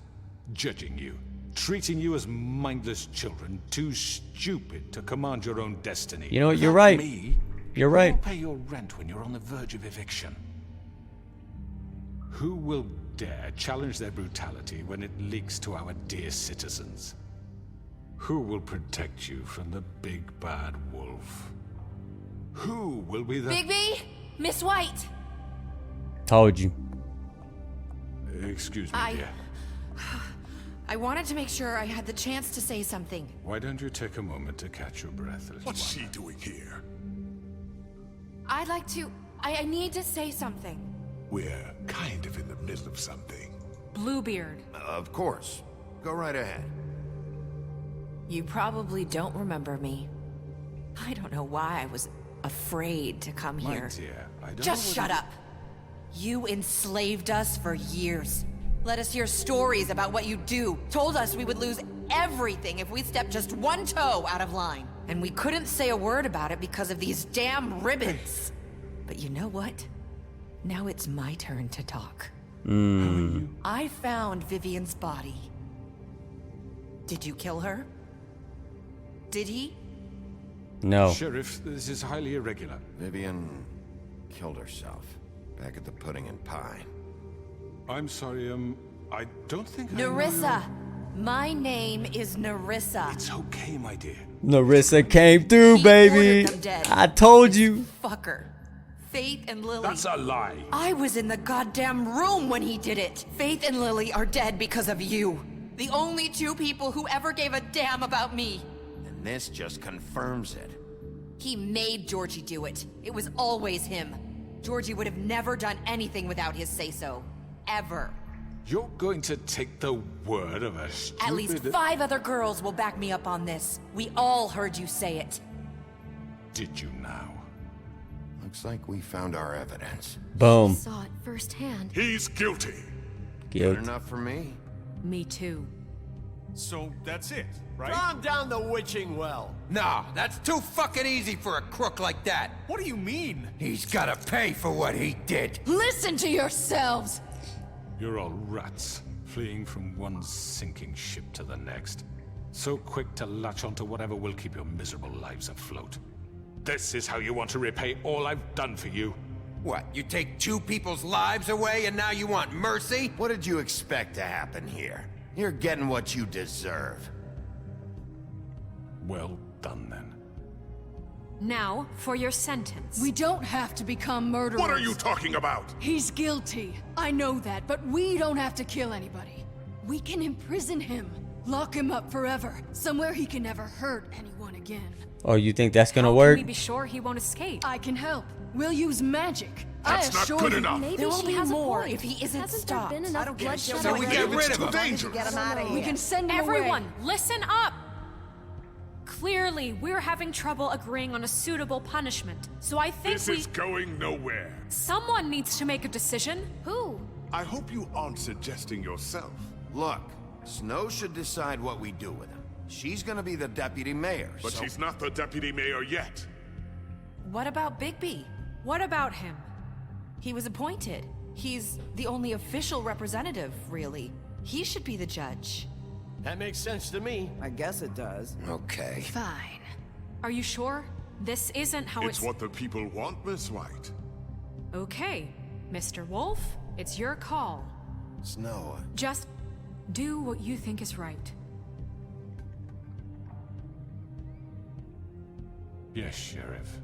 judging you, treating you as mindless children, too stupid to command your own destiny? You know what, you're Without right. Me, You're who right. will pay your rent when you're on the verge of eviction? Who will dare challenge their brutality when it leaks to our dear citizens? Who will protect you from the big bad wolf? Who will be the... Bigby? Miss White! Told you. Excuse me, dear. I wanted to make sure I had the chance to say something. Why don't you take a moment to catch your breath, little What's one? she doing here? I'd like to... I need to say something. We're kind of in the middle of something. Bluebeard. Of course. Go right ahead. You probably don't remember me. I don't know why I was afraid to come My here. dear, I don't Just know shut up. You enslaved us for years. Let us hear stories about what you do. Told us we would lose everything if we stepped just one toe out of line. And we couldn't say a word about it because of these damn ribbons. But you know what? Now it's my turn to talk. I found Vivian's body. Did you kill her? Did he? No. Sheriff, this is highly irregular. Vivian killed herself back at the Pudding and Pie. I'm sorry, I don't think Nerissa! My name is Nerissa. It's okay, my dear. Nerissa came through, He baby. ordered them dead. I told you. Fucker. Faith and Lily. That's a lie. I was in the goddamn room when he did it. Faith and Lily are dead because of you. The only two people who ever gave a damn about me. And this just confirms it. He made Georgie do it. It was always him. Georgie would have never done anything without his say-so. Ever. You're going to take the word of a stupid... At least 5 other girls will back me up on this. We all heard you say it. Did you now? Looks like we found our evidence. Boom. Saw it firsthand. He's guilty. Good enough for me. Me too. So that's it, right? Calm down the witching well. Nah, that's too fucking easy for a crook like that. What do you mean? He's gotta pay for what he did. Listen to yourselves! You're all rats, fleeing from one sinking ship to the next. So quick to latch onto whatever will keep your miserable lives afloat. This is how you want to repay all I've done for you. What, you take 2 people's lives away and now you want mercy? What did you expect to happen here? You're getting what you deserve. Well done, then. Now, for your sentence. We don't have to become murderers. What are you talking about? He's guilty. I know that, but we don't have to kill anybody. We can imprison him. Lock him up forever. Somewhere he can never hurt anyone again. Oh, you think that's gonna How work? can we be sure he won't escape? I can help. We'll use magic. That's I not assure good you. enough. Maybe There will she be has more a point. if he isn't Hasn't stopped. there been enough bloodshed? So we get rid of him. Dangerous. Get him out of here. We can send him Everyone, away. listen up! Clearly, we're having trouble agreeing on a suitable punishment. So I think This is going nowhere. someone needs to make a decision. Who? I hope you aren't suggesting yourself. Look, Snow should decide what we do with him. She's gonna be the deputy mayor, But so... she's not the deputy mayor yet. What about Bigby? What about him? He was appointed. He's the only official representative, really. He should be the judge. That makes sense to me. I guess it does. Okay. Fine. Are you sure? This isn't how It's what the people want, Miss White. Okay, Mr. Wolf, it's your call. Snow, Just do what you think is right. Yes, Sheriff.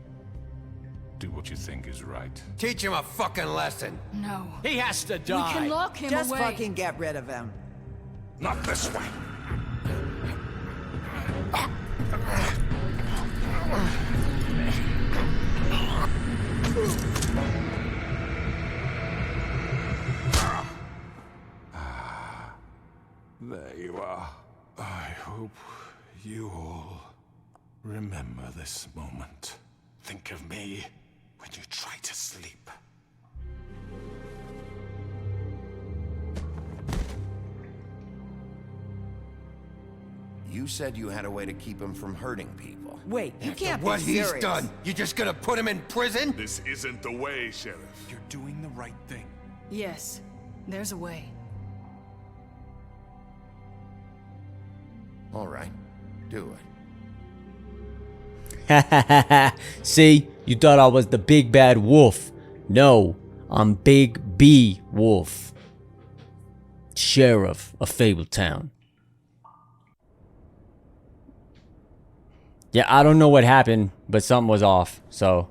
Do what you think is right. Teach him a fucking lesson. No. He has to We die. can lock him Just away. fucking get rid of him. Not this way. There you are. I hope you all remember this moment. Think of me when you try to sleep. you said you had a way to keep him from hurting people. Wait, you can't What be serious. he's done, you just gonna put him in prison? This isn't the way, Sheriff. You're doing the right thing. Yes, there's a way. All right, do it. See, you thought I was the big bad wolf. No, I'm Bigby Wolf, Sheriff of Fabletown. Yeah, I don't know what happened, but something was off. So,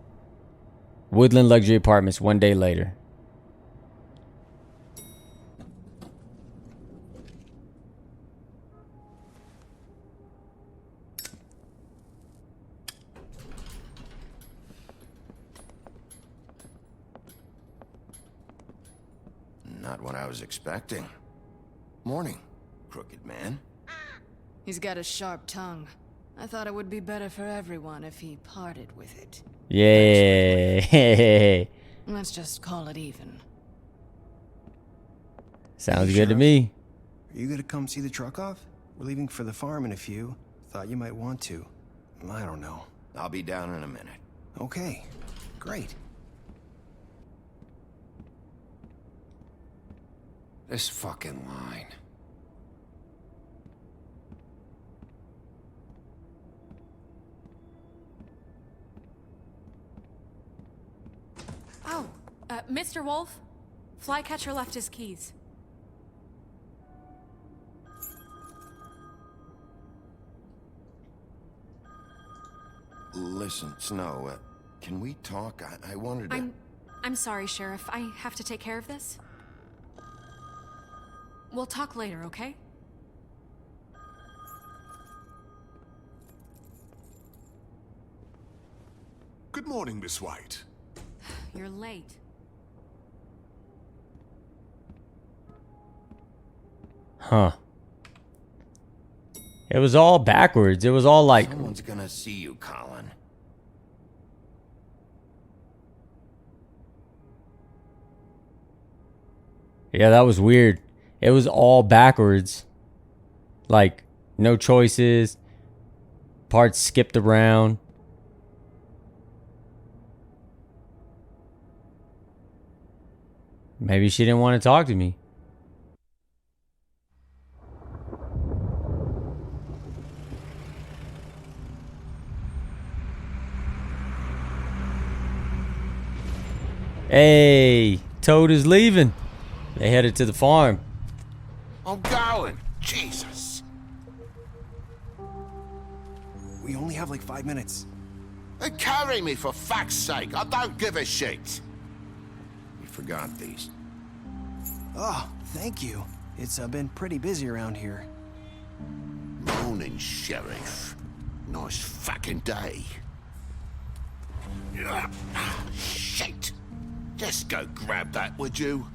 Woodland Luxury Apartments one day later. Not what I was expecting. Morning, crooked man. He's got a sharp tongue. I thought it would be better for everyone if he parted with it. Yeah. Let's just call it even. Sounds good to me. Are you gonna come see the truck off? We're leaving for the farm in a few. Thought you might want to. I don't know. I'll be down in a minute. Okay, great. This fucking line. Oh, Mr. Wolf? Flycatcher left his keys. Listen, Snow, can we talk? I wanted to... I'm sorry, Sheriff. I have to take care of this. We'll talk later, okay? Good morning, Miss White. You're late. Huh. It was all backwards. It was all like... Someone's gonna see you, Colin. Yeah, that was weird. It was all backwards. Like, no choices. Parts skipped around. Maybe she didn't want to talk to me. Hey, Toad is leaving. They headed to the farm. I'm going. Jesus. We only have like 5 minutes. Carry me, for fuck's sake. I don't give a shit. You forgot these. Oh, thank you. It's been pretty busy around here. Morning, Sheriff. Nice fucking day. Shit. Just go grab that, would you?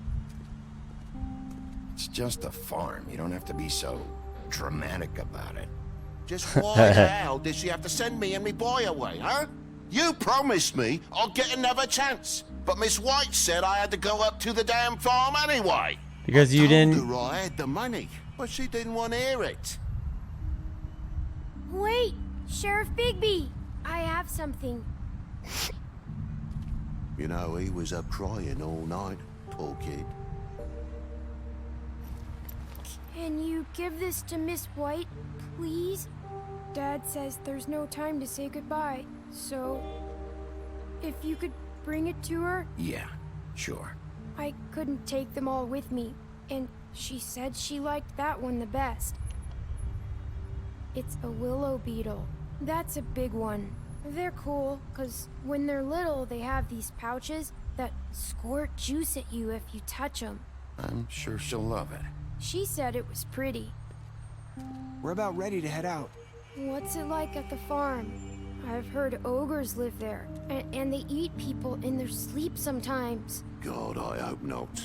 It's just a farm. You don't have to be so dramatic about it. Just why the hell did she have to send me and me boy away, huh? You promised me I'll get another chance. But Miss White said I had to go up to the damn farm anyway. Because you didn't... I told her I had the money, but she didn't want to hear it. Wait, Sheriff Bigby. I have something. You know, he was up crying all night, poor kid. Can you give this to Miss White, please? Dad says there's no time to say goodbye, so if you could bring it to her? Yeah, sure. I couldn't take them all with me, and she said she liked that one the best. It's a willow beetle. That's a big one. They're cool, because when they're little, they have these pouches that squirt juice at you if you touch them. I'm sure she'll love it. She said it was pretty. We're about ready to head out. What's it like at the farm? I've heard ogres live there, and they eat people in their sleep sometimes. God, I hope not.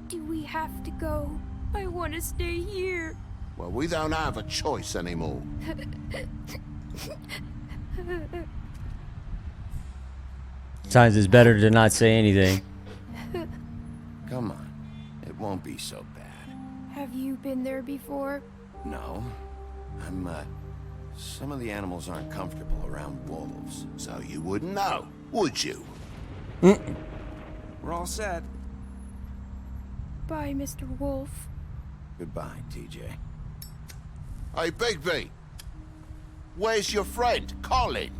Do we have to go? I want to stay here. Well, we don't have a choice anymore. Sometimes it's better to not say anything. Come on. It won't be so bad. Have you been there before? No. Some of the animals aren't comfortable around wolves, so you wouldn't know, would you? We're all set. Bye, Mr. Wolf. Goodbye, TJ. Hey, Bigby. Where's your friend, Colin?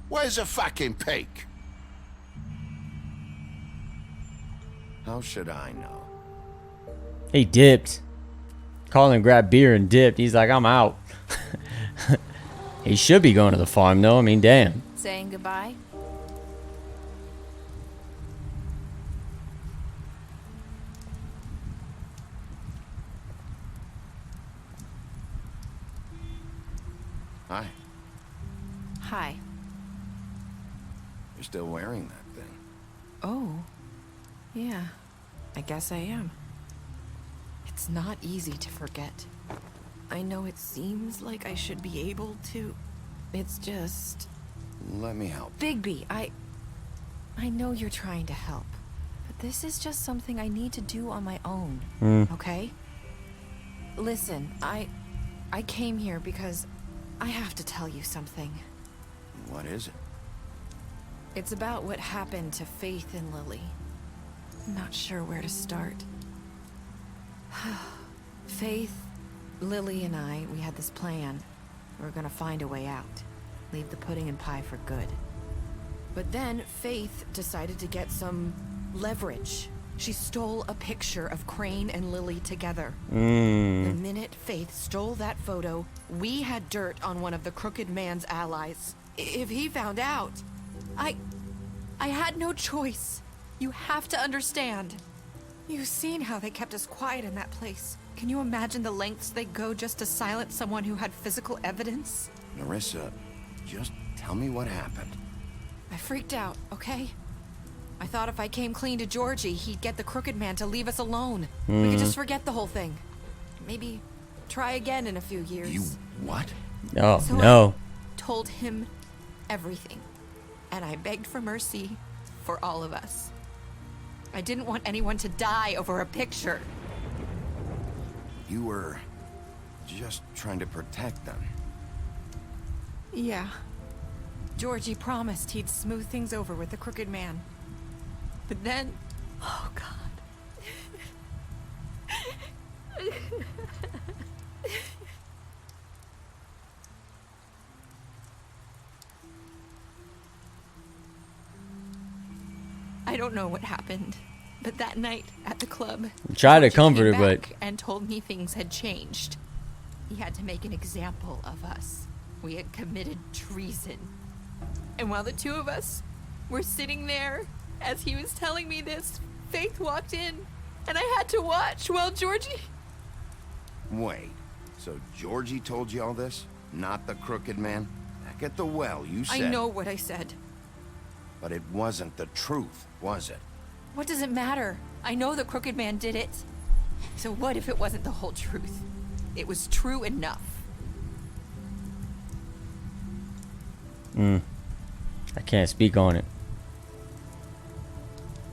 Where's the fucking pig? How should I know? He dipped. Colin grabbed beer and dipped. He's like, I'm out. He should be going to the farm, though. I mean, damn. Saying goodbye? Hi. Hi. You're still wearing that thing. Oh. Yeah. I guess I am. It's not easy to forget. I know it seems like I should be able to. It's just... Let me help. Bigby, I know you're trying to help, but this is just something I need to do on my own, okay? Listen, I came here because I have to tell you something. What is it? It's about what happened to Faith and Lily. I'm not sure where to start. Faith, Lily, and I, we had this plan. We were gonna find a way out. Leave the pudding and pie for good. But then Faith decided to get some leverage. She stole a picture of Crane and Lily together. The minute Faith stole that photo, we had dirt on one of the Crooked Man's allies. If he found out, I had no choice. You have to understand. You've seen how they kept us quiet in that place. Can you imagine the lengths they go just to silence someone who had physical evidence? Nerissa, just tell me what happened. I freaked out, okay? I thought if I came clean to Georgie, he'd get the Crooked Man to leave us alone. We could just forget the whole thing. Maybe try again in a few years. You what? Oh, So no. I told him everything. And I begged for mercy for all of us. I didn't want anyone to die over a picture. You were just trying to protect them. Yeah. Georgie promised he'd smooth things over with the Crooked Man. But then... Oh, God. I don't know what happened, but that night at the club, Try to Georgie comfort her, came but back and told me things had changed. He had to make an example of us. We had committed treason. And while the two of us were sitting there, as he was telling me this, Faith walked in, and I had to watch while Georgie... Wait, so Georgie told you all this? Not the Crooked Man? Back at the well, you said... I know what I said. But it wasn't the truth, was it? What does it matter? I know the Crooked Man did it. So what if it wasn't the whole truth? It was true enough. I can't speak on it.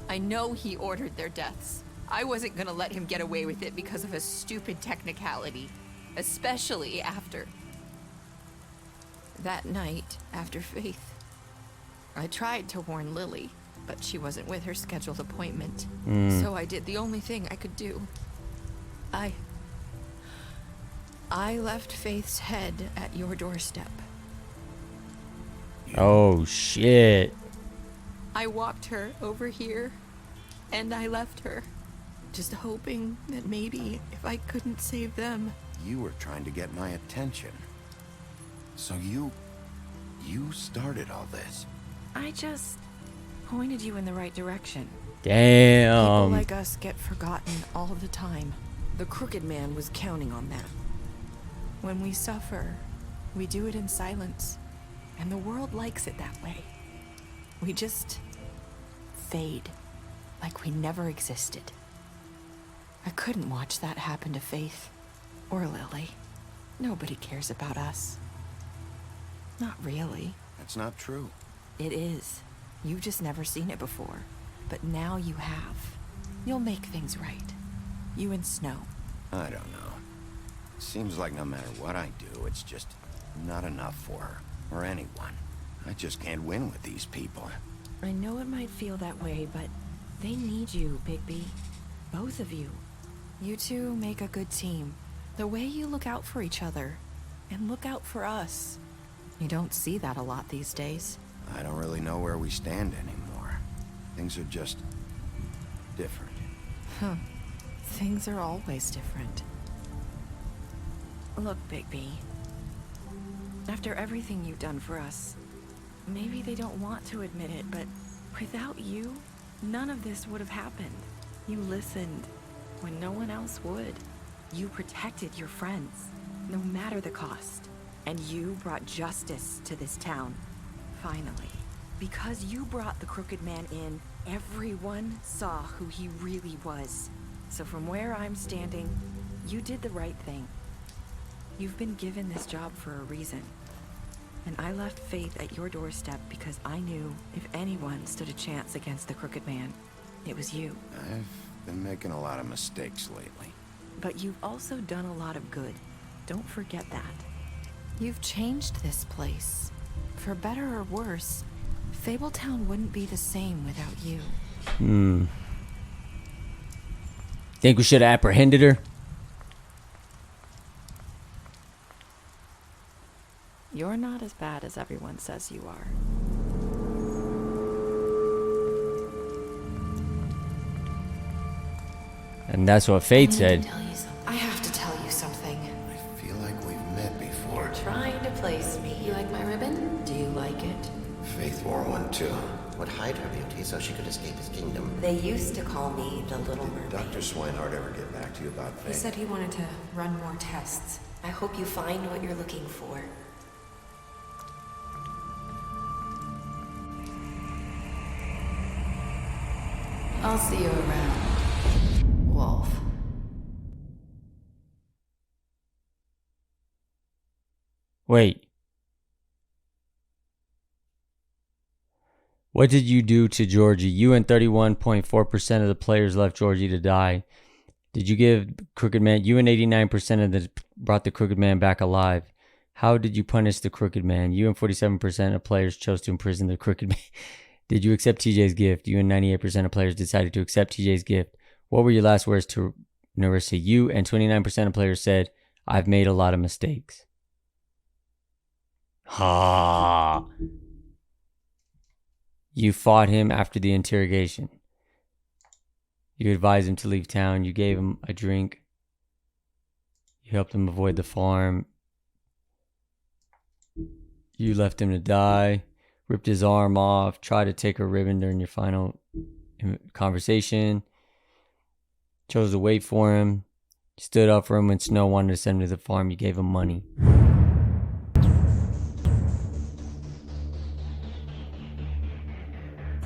I know he ordered their deaths. I wasn't gonna let him get away with it because of a stupid technicality. Especially after... that night, after Faith. I tried to warn Lily, but she wasn't with her scheduled appointment. So I did the only thing I could do. I left Faith's head at your doorstep. Oh, shit. I walked her over here, and I left her. Just hoping that maybe if I couldn't save them... You were trying to get my attention. So you started all this. I just pointed you in the right direction. Damn. People like us get forgotten all the time. The Crooked Man was counting on that. When we suffer, we do it in silence. And the world likes it that way. We just fade, like we never existed. I couldn't watch that happen to Faith or Lily. Nobody cares about us. Not really. That's not true. It is. You've just never seen it before. But now you have. You'll make things right. You and Snow. I don't know. Seems like no matter what I do, it's just not enough for her. Or anyone. I just can't win with these people. I know it might feel that way, but they need you, Bigby. Both of you. You two make a good team. The way you look out for each other, and look out for us. You don't see that a lot these days. I don't really know where we stand anymore. Things are just... different. Huh. Things are always different. Look, Bigby. After everything you've done for us, maybe they don't want to admit it, but without you, none of this would have happened. You listened when no one else would. You protected your friends, no matter the cost. And you brought justice to this town, finally. Because you brought the Crooked Man in, everyone saw who he really was. So from where I'm standing, You did the right thing. You've been given this job for a reason. And I left Faith at your doorstep because I knew if anyone stood a chance against the Crooked Man, it was you. I've been making a lot of mistakes lately. But you've also done a lot of good. Don't forget that. You've changed this place. For better or worse, Fabletown wouldn't be the same without you. Think we should have apprehended her? You're not as bad as everyone says you are. And that's what Fate said. I have to tell you something. I feel like we've met before. You're trying to place me. You like my ribbon? Do you like it? Faith wore one too. Would hide her beauty so she could escape his kingdom. They used to call me the Little Mermaid. Dr. Swinehart ever get back to you about Faith? He said he wanted to run more tests. I hope you find what you're looking for. I'll see you around, Wolf. Wait. What did you do to Georgie? You and 31.4% of the players left Georgie to die. Did you give Crooked Man? You and 89% of the brought the Crooked Man back alive. How did you punish the Crooked Man? You and 47% of players chose to imprison the Crooked Man. Did you accept TJ's gift? You and 98% of players decided to accept TJ's gift. What were your last words to Narissa? You and 29% of players said, I've made a lot of mistakes. Ha! You fought him after the interrogation. You advised him to leave town. You gave him a drink. You helped him avoid the farm. You left him to die. Ripped his arm off. Tried to take a ribbon during your final conversation. Chose to wait for him. Stood up for him when Snow wanted to send him to the farm. You gave him money.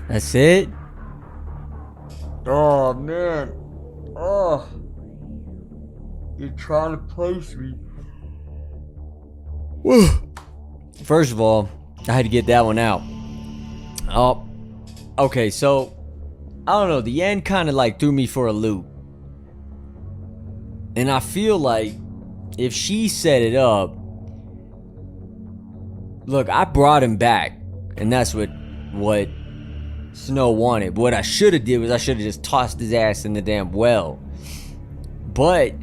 That's it? Oh, man. Oh. You're trying to place me. Woo. First of all, I had to get that one out. Oh. Okay, so I don't know. The end kind of like threw me for a loop. And I feel like if she set it up, look, I brought him back. And that's what Snow wanted. What I should have did was I should have just tossed his ass in the damn well. But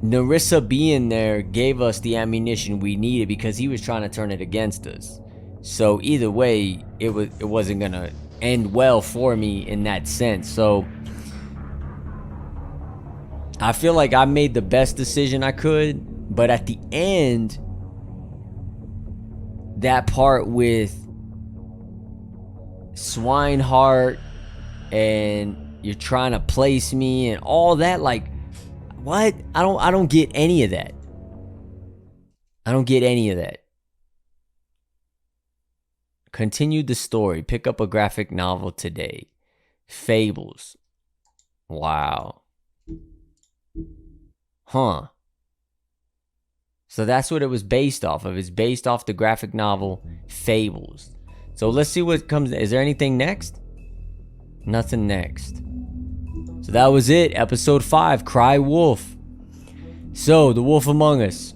Narissa being there gave us the ammunition we needed because he was trying to turn it against us. So either way, it wasn't gonna end well for me in that sense. So I feel like I made the best decision I could, but at the end, that part with Swinehart and you're trying to place me and all that, like, what? I don't get any of that. I don't get any of that. Continue the story. Pick up a graphic novel today. Fables. Wow. Huh. So that's what it was based off of. It's based off the graphic novel Fables. So let's see what comes. Is there anything next? Nothing next. So that was it. Episode 5, Cry Wolf. So, The Wolf Among Us.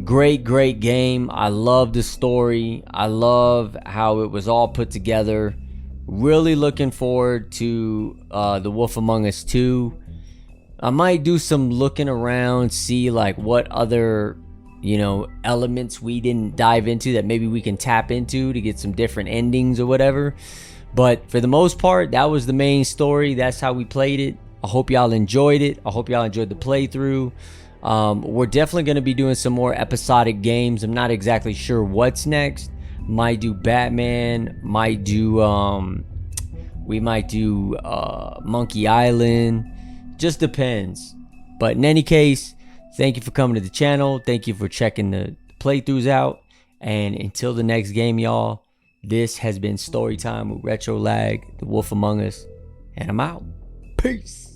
Great game. I love the story. I love how it was all put together. Really looking forward to The Wolf Among Us 2. I might do some looking around, see like what other, elements we didn't dive into that maybe we can tap into to get some different endings or whatever. But for the most part, that was the main story. That's how we played it. I hope y'all enjoyed it. I hope y'all enjoyed the playthrough. We're definitely going to be doing some more episodic games. I'm not exactly sure what's next. Might do Batman. Might do, we might do Monkey Island. Just depends. But in any case, thank you for coming to the channel. Thank you for checking the playthroughs out. And until the next game, y'all, this has been Storytime with Retr0lag, The Wolf Among Us, and I'm out. Peace.